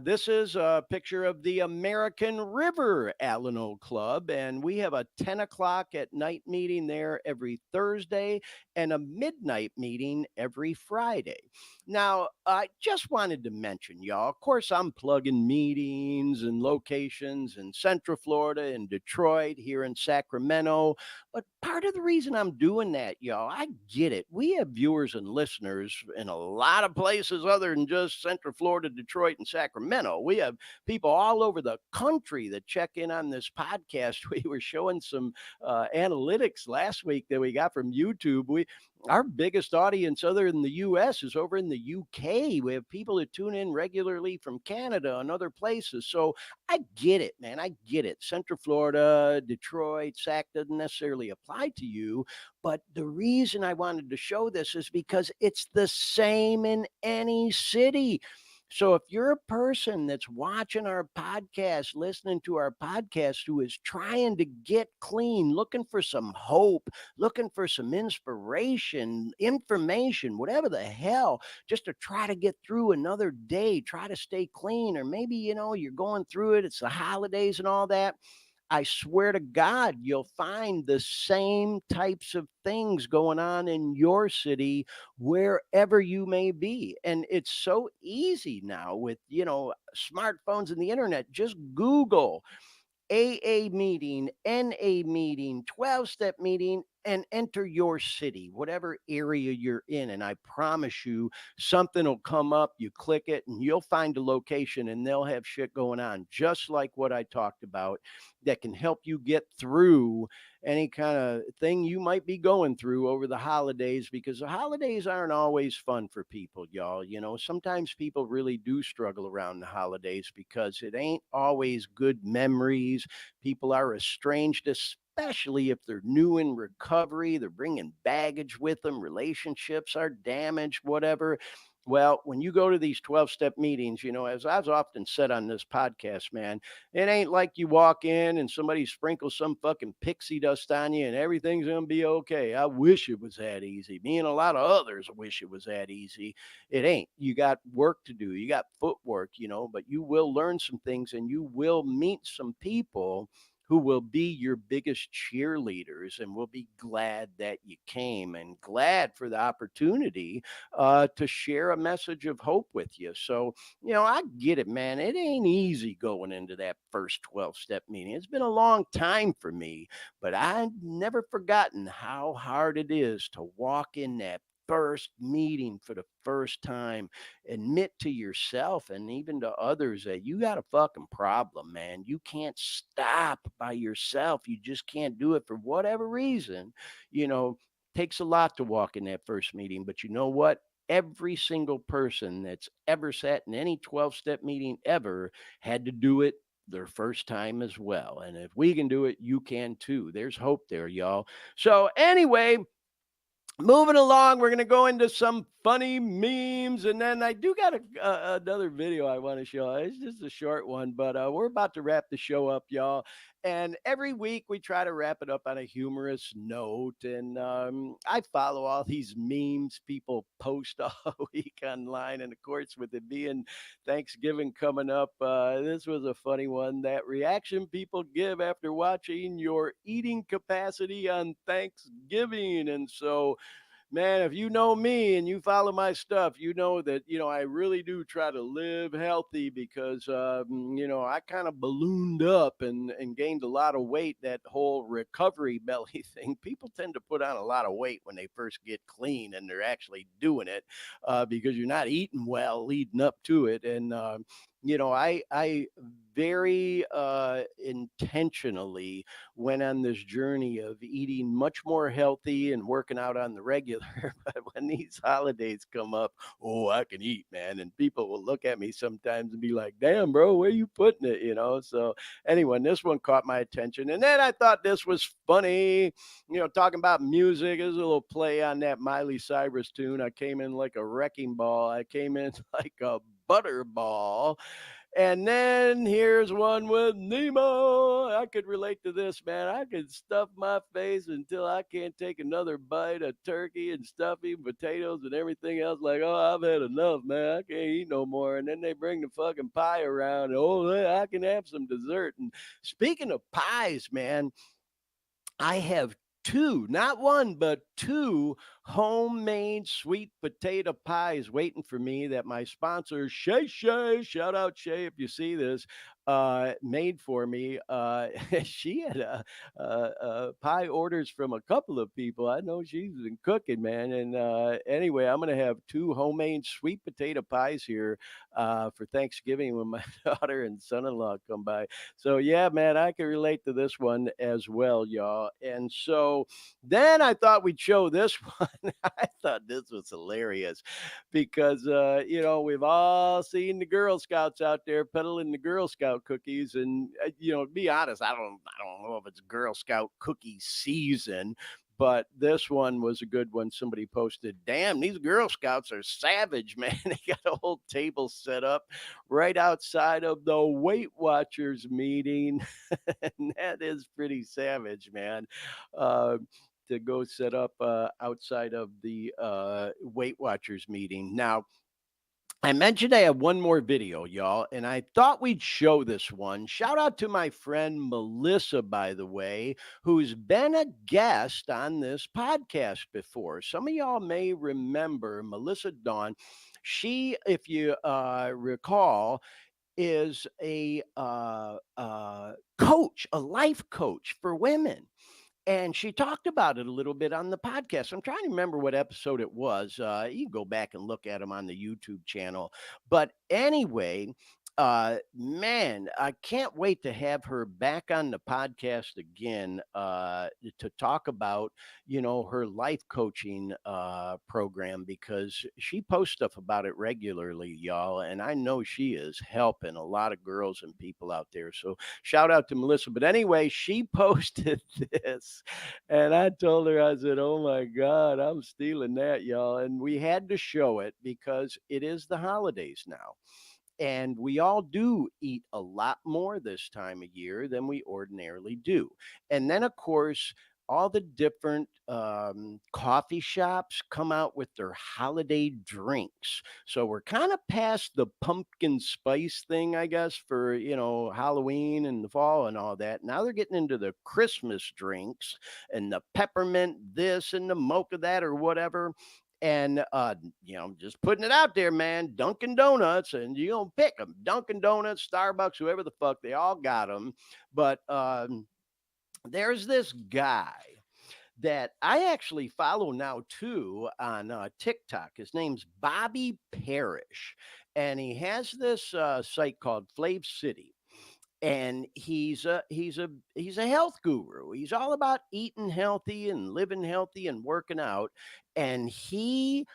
This is a picture of the American River Alano Club, and we have a 10 o'clock at night meeting there every Thursday and a midnight meeting every Friday. Now, I just wanted to mention, y'all, of course, I'm plugging meetings and locations in Central Florida, in Detroit, here in Sacramento, but part of the reason I'm doing that, y'all, I get it. We have viewers and listeners in a lot of places other than just Central Florida, Detroit, and Sacramento. We have people all over the country that check in on this podcast. We were showing some analytics last week that we got from YouTube. Our biggest audience other than the US is over in the UK. We have people that tune in regularly from Canada and other places. So I get it, man. I get it. Central Florida, Detroit, Sac doesn't necessarily apply to you. But the reason I wanted to show this is because it's the same in any city. So if you're a person that's watching our podcast, listening to our podcast, who is trying to get clean, looking for some hope, looking for some inspiration, information, whatever the hell, just to try to get through another day, try to stay clean, or maybe, you're going through it, it's the holidays and all that. I swear to God, you'll find the same types of things going on in your city, wherever you may be. And it's so easy now with, smartphones and the internet. Just Google AA meeting, NA meeting, 12-step meeting, and enter your city, whatever area you're in. And I promise you, something will come up. You click it and you'll find a location and they'll have shit going on, just like what I talked about, that can help you get through any kind of thing you might be going through over the holidays, because the holidays aren't always fun for people, y'all. Sometimes people really do struggle around the holidays because it ain't always good memories. People are estranged, especially if they're new in recovery. They're bringing baggage with them. Relationships are damaged, whatever. Well, when you go to these 12-step meetings, as I've often said on this podcast, man, it ain't like you walk in and somebody sprinkles some fucking pixie dust on you and everything's going to be okay. I wish it was that easy. Me and a lot of others wish it was that easy. It ain't. You got work to do. You got footwork, but you will learn some things and you will meet some people who will be your biggest cheerleaders and will be glad that you came and glad for the opportunity to share a message of hope with you. So, I get it, man. It ain't easy going into that first 12-step meeting. It's been a long time for me, but I've never forgotten how hard it is to walk in that first meeting for the first time, admit to yourself and even to others that you got a fucking problem, man. You can't stop by yourself. You just can't do it for whatever reason. Takes a lot to walk in that first meeting, but you know what? Every single person that's ever sat in any 12-step meeting ever had to do it their first time as well. And if we can do it, you can too. There's hope there, y'all. So anyway, moving along, we're going to go into some funny memes, and then I do got another video I want to show. It's just a short one, but we're about to wrap the show up, y'all. And every week we try to wrap it up on a humorous note, and I follow all these memes people post all week online, and of course, with it being Thanksgiving coming up, this was a funny one. That reaction people give after watching your eating capacity on Thanksgiving. And so, man, if you know me and you follow my stuff, you know that, I really do try to live healthy because, I kind of ballooned up and gained a lot of weight. That whole recovery belly thing, people tend to put on a lot of weight when they first get clean and they're actually doing it because you're not eating well leading up to it. And, I very intentionally went on this journey of eating much more healthy and working out on the regular. But when these holidays come up, I can eat, man. And people will look at me sometimes and be like, damn, bro, where you putting it? So anyway, this one caught my attention. And then I thought this was funny, talking about music. There's a little play on that Miley Cyrus tune. I came in like a wrecking ball. I came in like a butterball. And then here's one with Nemo. I could relate to this, man. I could stuff my face until I can't take another bite of turkey and stuffing, potatoes, and everything else. Like, I've had enough, man. I can't eat no more. And then they bring the fucking pie around. I can have some dessert. And speaking of pies, man, I have two, not one, but two homemade sweet potato pies waiting for me that my sponsor, Shay Shay, shout out Shay if you see this, made for me. She had pie orders from a couple of people. I know she's been cooking, man. And anyway, I'm going to have two homemade sweet potato pies here for Thanksgiving when my daughter and son-in-law come by. So yeah, man, I can relate to this one as well, y'all. And so then I thought we'd show this one. I thought this was hilarious because we've all seen the Girl Scouts out there peddling the Girl Scout cookies, and to be honest, I don't know if it's Girl Scout cookie season. But this one was a good one. Somebody posted, damn, these Girl Scouts are savage, man. They got a whole table set up right outside of the Weight Watchers meeting. And that is pretty savage, man. To go set up outside of the Weight Watchers meeting. Now, I mentioned I have one more video, y'all, and I thought we'd show this one. Shout out to my friend Melissa, by the way, who's been a guest on this podcast before. Some of y'all may remember Melissa Dawn. She, if you recall, is a coach, a life coach for women. And she talked about it a little bit on the podcast. I'm trying to remember what episode it was. You can go back and look at them on the YouTube channel. But anyway, man, I can't wait to have her back on the podcast again to talk about, her life coaching program, because she posts stuff about it regularly, y'all. And I know she is helping a lot of girls and people out there. So shout out to Melissa. But anyway, she posted this, and I told her, I said, oh my God, I'm stealing that, y'all. And we had to show it because it is the holidays now. And we all do eat a lot more this time of year than we ordinarily do. And then, of course, all the different coffee shops come out with their holiday drinks. So we're kind of past the pumpkin spice thing, I guess, for, Halloween and the fall and all that. Now they're getting into the Christmas drinks and the peppermint this and the mocha that or whatever. And, just putting it out there, man, Dunkin' Donuts, and you don't pick them. Dunkin' Donuts, Starbucks, whoever the fuck, they all got them. But there's this guy that I actually follow now, too, on TikTok. His name's Bobby Parrish, and he has this site called Flav City. And he's a health guru. He's all about eating healthy and living healthy and working out. And he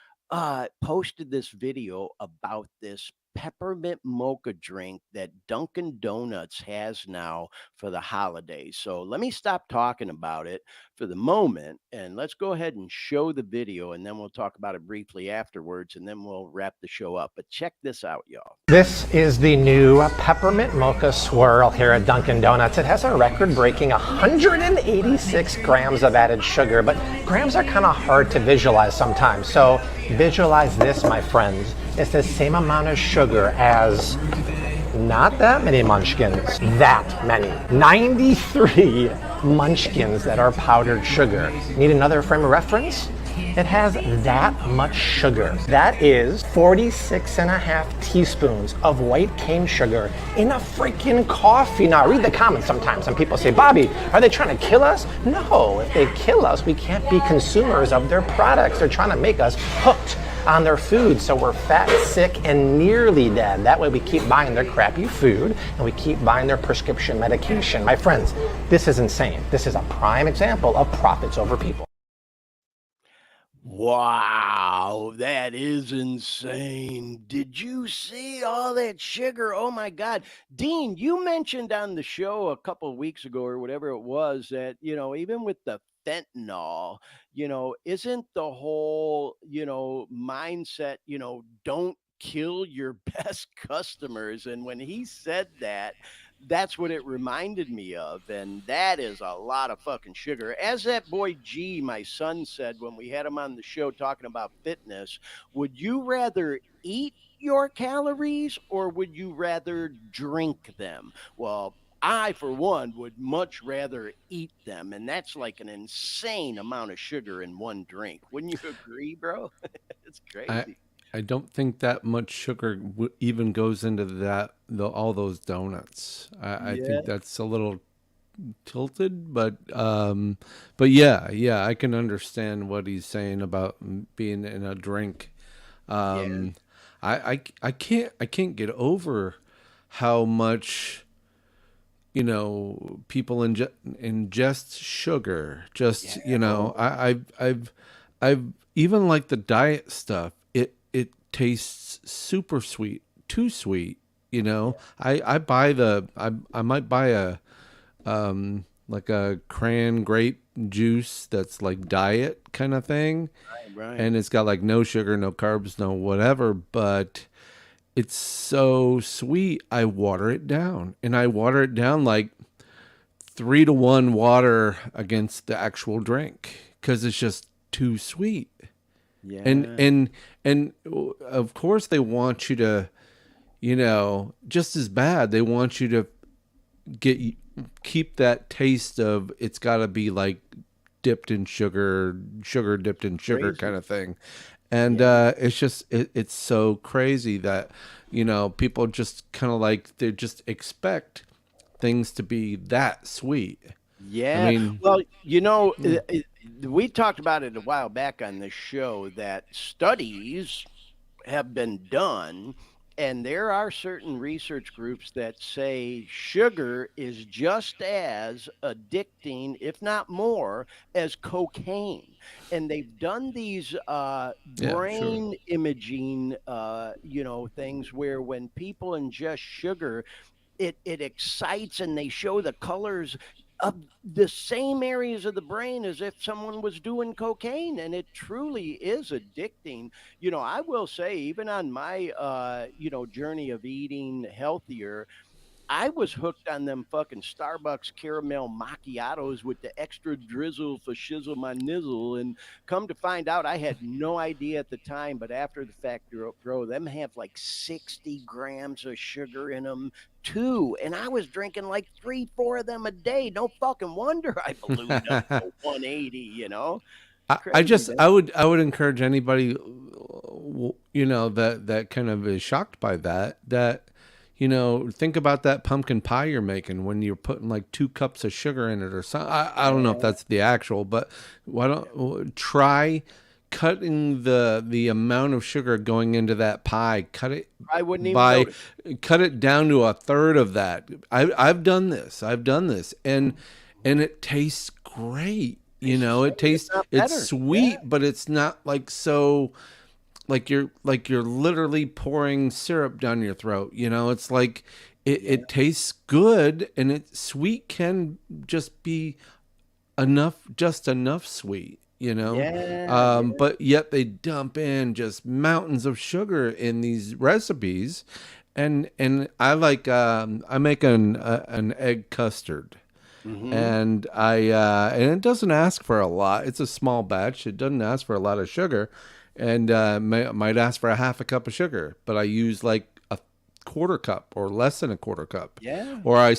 posted this video about this peppermint mocha drink that Dunkin' Donuts has now for the holidays. So let me stop talking about it for the moment, and let's go ahead and show the video, and then we'll talk about it briefly afterwards, and then we'll wrap the show up. But check this out, y'all. This is the new peppermint mocha swirl here at Dunkin' Donuts. It has a record-breaking 186 grams of added sugar, but grams are kind of hard to visualize sometimes. So visualize this, my friends. It's the same amount of sugar as not that many munchkins, that many. 93 munchkins that are powdered sugar. Need another frame of reference? It has that much sugar. That is 46.5 teaspoons of white cane sugar in a freaking coffee. Now, read the comments sometimes. Some people say, Bobby, are they trying to kill us? No, if they kill us, we can't be consumers of their products. They're trying to make us hooked on their food, so we're fat, sick, and nearly dead. That way we keep buying their crappy food and we keep buying their prescription medication. My friends, this is insane. This is a prime example of profits over people. Wow, that is insane. Did you see all that sugar? Oh my God. Dean, you mentioned on the show a couple of weeks ago or whatever it was that, even with the fentanyl, isn't the whole, mindset, don't kill your best customers. And when he said that, that's what it reminded me of. And that is a lot of fucking sugar. As that boy G, my son, said when we had him on the show talking about fitness, would you rather eat your calories or would you rather drink them? Well, I, for one, would much rather eat them, and that's like an insane amount of sugar in one drink. Wouldn't you agree, bro? It's I crazy. I don't think that much sugar even goes into all those donuts. I Yeah. think that's a little tilted, but yeah, I can understand what he's saying about being in a drink. Um, I can't get over how much people ingest sugar. Just I've even like the diet stuff. It tastes super sweet, too sweet. I might buy a like a cran grape juice that's like diet kind of thing, Right. and it's got like no sugar, no carbs, no whatever, but it's so sweet. I water it down, and I water it down like 3-to-1 water against the actual drink because it's just too sweet. Yeah. And of course they want you to, just as bad. They want you to keep that taste of it's got to be like dipped in sugar dipped in sugar Crazy. kind of thing. And it's just it's so crazy that people just kind of like they just expect things to be that sweet. Yeah. I mean, well, we talked about it a while back on this show that studies have been done, and there are certain research groups that say sugar is just as addicting, if not more, as cocaine. And they've done these brain imaging, things where when people ingest sugar, it excites, and they show the colors of the same areas of the brain as if someone was doing cocaine, and it truly is addicting. I will say, even on my journey of eating healthier, I was hooked on them fucking Starbucks caramel macchiatos with the extra drizzle for shizzle my nizzle. And come to find out, I had no idea at the time, but after the fact, bro, them have like 60 grams of sugar in them too. And I was drinking like 3-4 of them a day. No fucking wonder I ballooned up to 180. Crazy, man. I would encourage anybody, that kind of is shocked by that. Think about that pumpkin pie you're making when you're putting like 2 cups of sugar in it or something. I don't know if that's the actual, but why don't try cutting the amount of sugar going into that pie. Cut it. I wouldn't even notice. Cut it down to 1/3 of that. I've done this, and it tastes great. It's sweet, but it's not like so. Like you're literally pouring syrup down your throat. It's like it tastes good, and sweet can just be just enough sweet. But yet they dump in just mountains of sugar in these recipes, and I like I make an egg custard. Mhm. And and it doesn't ask for a lot. It's a small batch. It doesn't ask for a lot of sugar, and might ask for a 1/2 cup of sugar. But I use like a 1/4 cup or less than a 1/4 cup. Yeah. Or I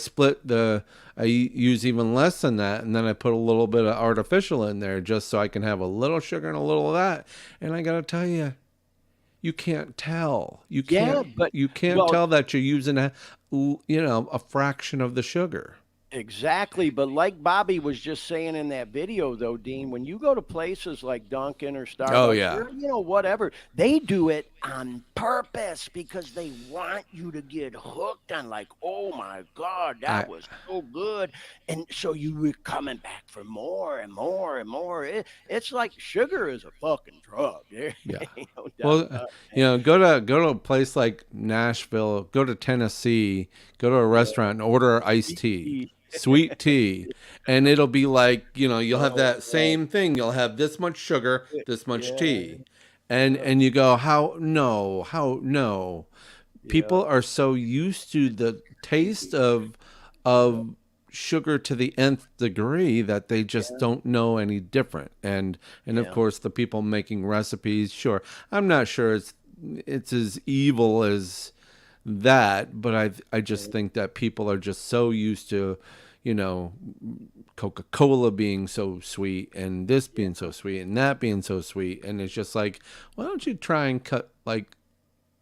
use even less than that, and then I put a little bit of artificial in there just so I can have a little sugar and a little of that. And I gotta tell you, you can't tell. You can't tell that you're using a fraction of the sugar. Exactly. But like Bobby was just saying in that video, though, Dean, when you go to places like Dunkin' or Starbucks, or, whatever, they do it on purpose because they want you to get hooked on like, oh my God, that was so good. And so you were coming back for more and more and more. It's like sugar is a fucking drug. Yeah. No doubt Well, about it. go to a place like Nashville, go to Tennessee, go to a restaurant and order iced tea. Sweet tea, and it'll be like you'll have that same thing. You'll have this much sugar, this much tea, and you go, how no. People are so used to the taste of sugar to the nth degree that they just don't know any different. And of course the people making recipes, sure, I'm not sure it's as evil as that, but I just think that people are just so used to, you know, Coca-Cola being so sweet and this being so sweet and that being so sweet, and it's just like, why don't you try and cut like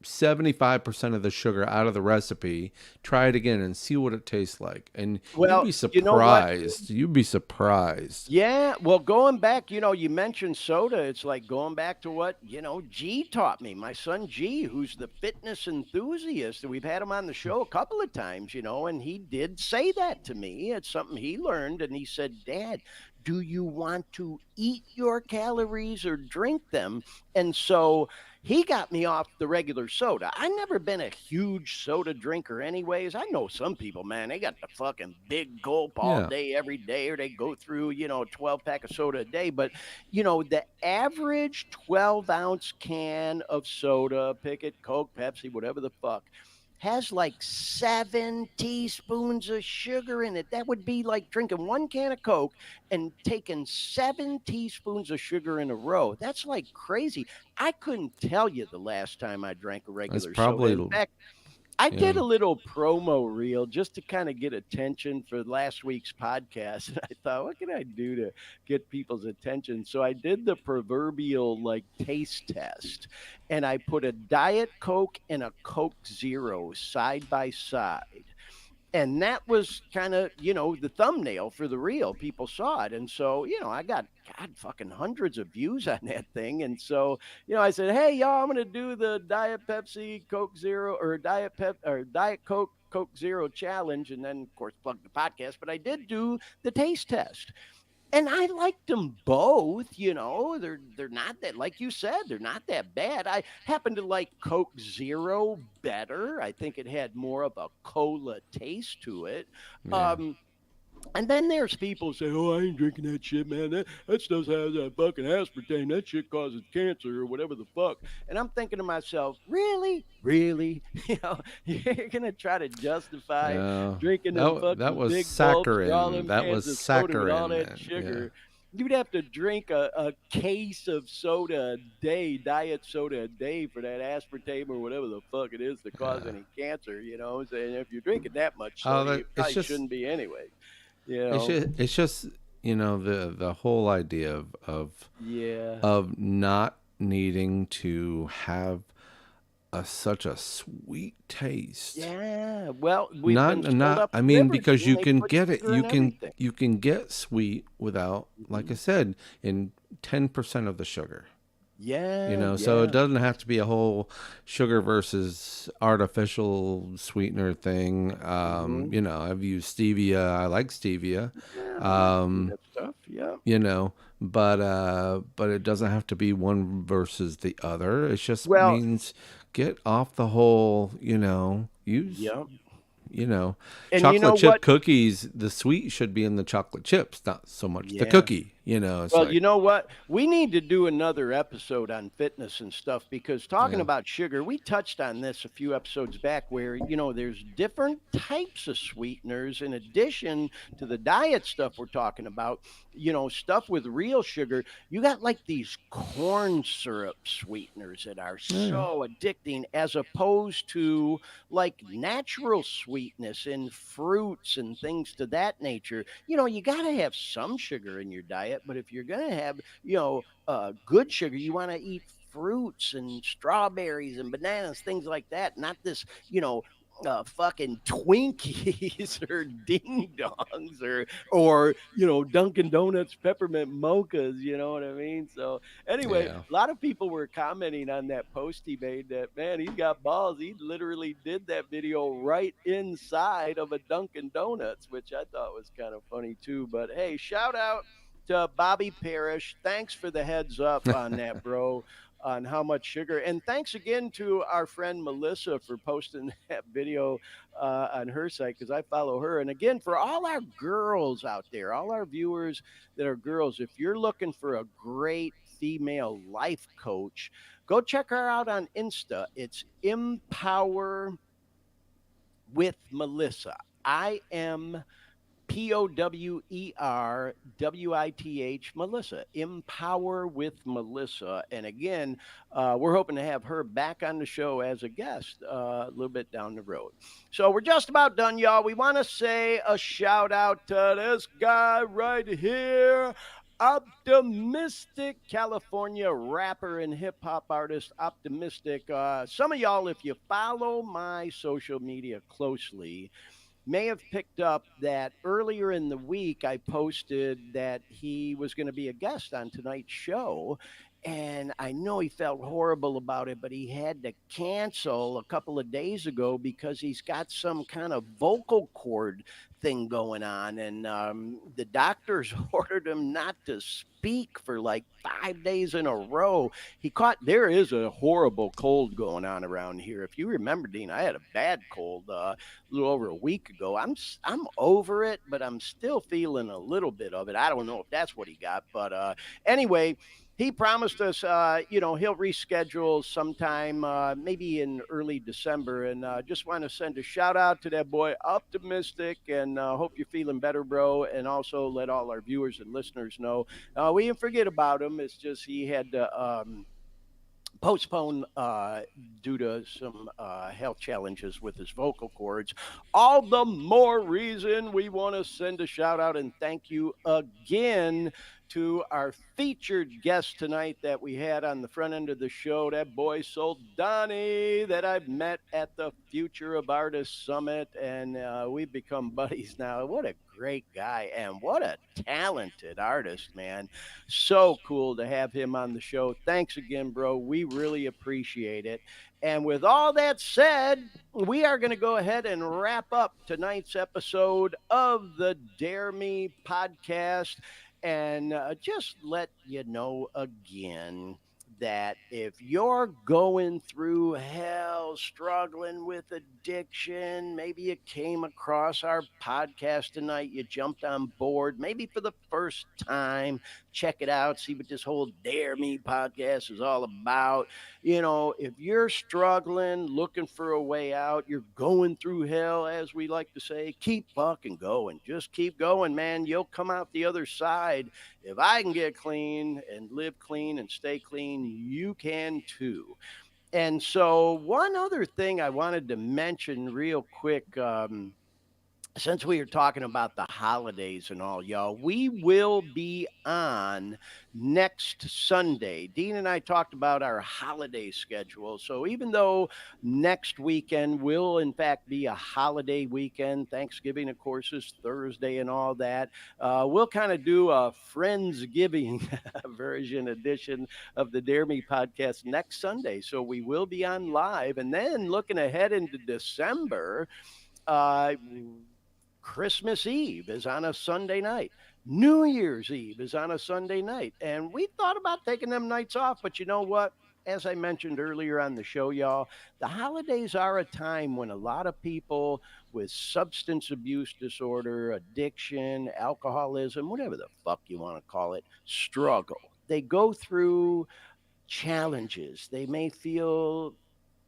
75% of the sugar out of the recipe, try it again and see what it tastes like, and Well, you'd be you know what? surprised. You'd be surprised. Yeah, well, going back, you mentioned soda. It's like going back to what, G taught me. My son G, who's the fitness enthusiast. We've had him on the show a couple of times, and he did say that to me. It's something he learned. And he said, Dad, do you want to eat your calories or drink them? And so he got me off the regular soda. I've never been a huge soda drinker anyways. I know some people, man, they got the fucking big gulp all Yeah. day, every day, or they go through, 12 pack of soda a day. But, the average 12-ounce can of soda, pick it, Coke, Pepsi, whatever the fuck, has like 7 teaspoons of sugar in it. That would be like drinking 1 can of Coke and taking 7 teaspoons of sugar in a row. That's like crazy. I couldn't tell you the last time I drank a That's regular probably, soda. In fact, I yeah. did a little promo reel just to kind of get attention for last week's podcast. And I thought, what can I do to get people's attention? So I did the proverbial like taste test, and I put a Diet Coke and a Coke Zero side by side. And that was kind of, the thumbnail for the reel. People saw it. And so, I got, God, fucking hundreds of views on that thing. And so, I said, hey, y'all, I'm going to do the Diet Pepsi, Coke Zero, or Diet Coke, Coke Zero challenge. And then, of course, plug the podcast. But I did do the taste test. And I liked them both, they're not that, like you said, they're not that bad. I happen to like Coke Zero better. I think it had more of a cola taste to it. Yeah. And then there's people say, "Oh, I ain't drinking that shit, man. That stuff has that fucking aspartame. That shit causes cancer or whatever the fuck." And I'm thinking to myself, really, really, you're gonna try to justify Yeah. drinking them That fucking was big gulps or all saccharin. them That cans was of soda with all saccharin, that man. sugar. You'd have to drink a case of soda a day, diet soda a day, for that aspartame or whatever the fuck it is to cause any cancer. You know what I'm saying? If you're drinking that much Oh, soda, that you it's probably just shouldn't be anyway. it's just the whole idea of Yeah. of not needing to have such a sweet taste. Yeah, well, we've been sold up I mean, liberty, because and you they can put get it, sugar in everything. you can get sweet without, like I said, in 10% of the sugar. Yeah, So yeah. it doesn't have to be a whole sugar versus artificial sweetener thing. I've used stevia. I like stevia. That stuff, yeah. But it doesn't have to be one versus the other. It just Well, means get off the whole, use yeah. And you chocolate know chip what? cookies. The sweet should be in the chocolate chips, not so much the Yeah. cookie. It's Well, like, you know what? We need to do another episode on fitness and stuff, because talking Yeah. about sugar, we touched on this a few episodes back where, there's different types of sweeteners in addition to the diet stuff we're talking about, stuff with real sugar. You got like these corn syrup sweeteners that are so addicting, as opposed to like natural sweetness in fruits and things to that nature. You got to have some sugar in your diet, but if you're going to have, good sugar, you want to eat fruits and strawberries and bananas, things like that, not this, fucking Twinkies or ding dongs or Dunkin' Donuts peppermint mochas. You know what I mean? So anyway, Yeah. a lot of people were commenting on that post he made that, man, he's got balls. He literally did that video right inside of a Dunkin' Donuts, which I thought was kind of funny too. But hey, shout out to Bobby Parrish. Thanks for the heads up on that, bro, on how much sugar. And thanks again to our friend Melissa for posting that video on her site, because I follow her. And again, for all our girls out there, all our viewers that are girls, if you're looking for a great female life coach, go check her out on Insta. It's Empower with Melissa. IMPOWER POWERWITH, Melissa. Empower with Melissa. And again, we're hoping to have her back on the show as a guest a little bit down the road. So we're just about done, y'all. We want to say a shout out to this guy right here. Optimistic, California rapper and hip hop artist, Optimistic. Some of y'all, if you follow my social media closely, may have picked up that earlier in the week I posted that he was going to be a guest on tonight's show. And I know he felt horrible about it, but he had to cancel a couple of days ago because he's got some kind of vocal cord thing going on. And the doctors ordered him not to speak for like 5 days in a row. There is a horrible cold going on around here. If you remember, Dean, I had a bad cold a little over a week ago. I'm over it, but I'm still feeling a little bit of it. I don't know if that's what he got, but anyway, he promised us, he'll reschedule sometime, maybe in early December. And just want to send a shout out to that boy, Optimistic, and hope you're feeling better, bro. And also let all our viewers and listeners know we didn't forget about him. It's just he had to postpone due to some health challenges with his vocal cords. All the more reason we want to send a shout out and thank you again to our featured guest tonight that we had on the front end of the show, that boy Soldani that I've met at the Future of Artists Summit, and we've become buddies now. What a great guy, and what a talented artist, man. So cool to have him on the show. Thanks again, bro. We really appreciate it. And with all that said, we are going to go ahead and wrap up tonight's episode of the Dare Me podcast. And just let you know again that if you're going through hell, struggling with addiction, maybe you came across our podcast tonight, you jumped on board, maybe for the first time, check it out, see what this whole Dare Me podcast is all about. If you're struggling, looking for a way out, you're going through hell, as we like to say, keep fucking going. Just keep going, man. You'll come out the other side. If I can get clean and live clean and stay clean, you can too. And so one other thing I wanted to mention real quick, since we are talking about the holidays and all, y'all, we will be on next Sunday. Dean and I talked about our holiday schedule. So even though next weekend will, in fact, be a holiday weekend, Thanksgiving, of course, is Thursday and all that, we'll kind of do a Friendsgiving edition of the Dare Me podcast next Sunday. So we will be on live. And then looking ahead into December, Christmas Eve is on a Sunday night. New Year's Eve is on a Sunday night. And we thought about taking them nights off, but you know what? As I mentioned earlier on the show, y'all, the holidays are a time when a lot of people with substance abuse disorder, addiction, alcoholism, whatever the fuck you want to call it, struggle. They go through challenges. They may feel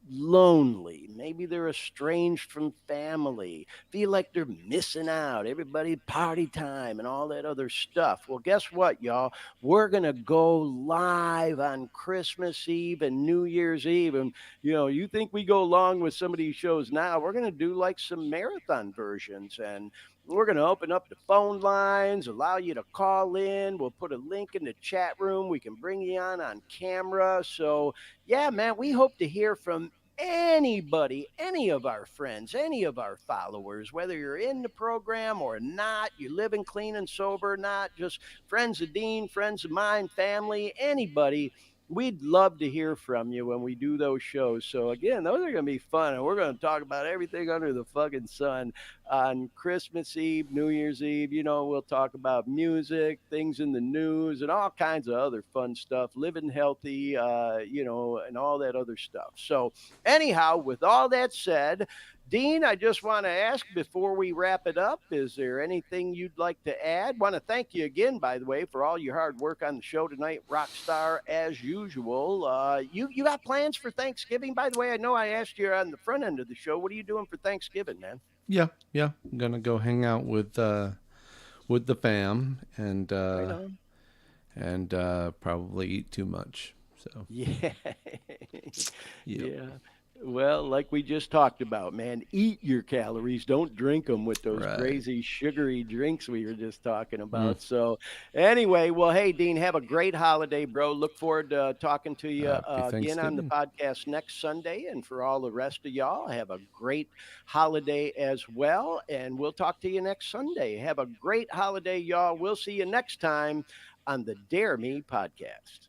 lonely, maybe they're estranged from family, feel like they're missing out, everybody party time and all that other stuff. Well, guess what, y'all? We're gonna go live on Christmas Eve and New Year's Eve, and you think we go along with some of these shows now, we're gonna do like some marathon versions, and we're going to open up the phone lines, allow you to call in. We'll put a link in the chat room. We can bring you on camera. So, yeah, man, we hope to hear from anybody, any of our friends, any of our followers, whether you're in the program or not, you're living clean and sober, not just friends of Dean, friends of mine, family, anybody. We'd love to hear from you when we do those shows. So again, those are going to be fun, and we're going to talk about everything under the fucking sun on Christmas Eve, New Year's Eve. We'll talk about music, things in the news, and all kinds of other fun stuff, living healthy, and all that other stuff. So anyhow, with all that said, Dean, I just want to ask before we wrap it up, is there anything you'd like to add? Want to thank you again, by the way, for all your hard work on the show tonight, Rockstar, as usual. You got plans for Thanksgiving, by the way? I know I asked you on the front end of the show. What are you doing for Thanksgiving, man? Yeah. I'm gonna go hang out with with the fam, and on. probably eat too much. So Yeah. Yep. Yeah. Well, like we just talked about, man, eat your calories. Don't drink them with those Right. crazy sugary drinks we were just talking about. So, anyway, well, hey, Dean, have a great holiday, bro. Look forward to talking to you again on the Thanksgiving. podcast next Sunday. And for all the rest of y'all, have a great holiday as well. And we'll talk to you next Sunday. Have a great holiday, y'all. We'll see you next time on the Dare Me podcast.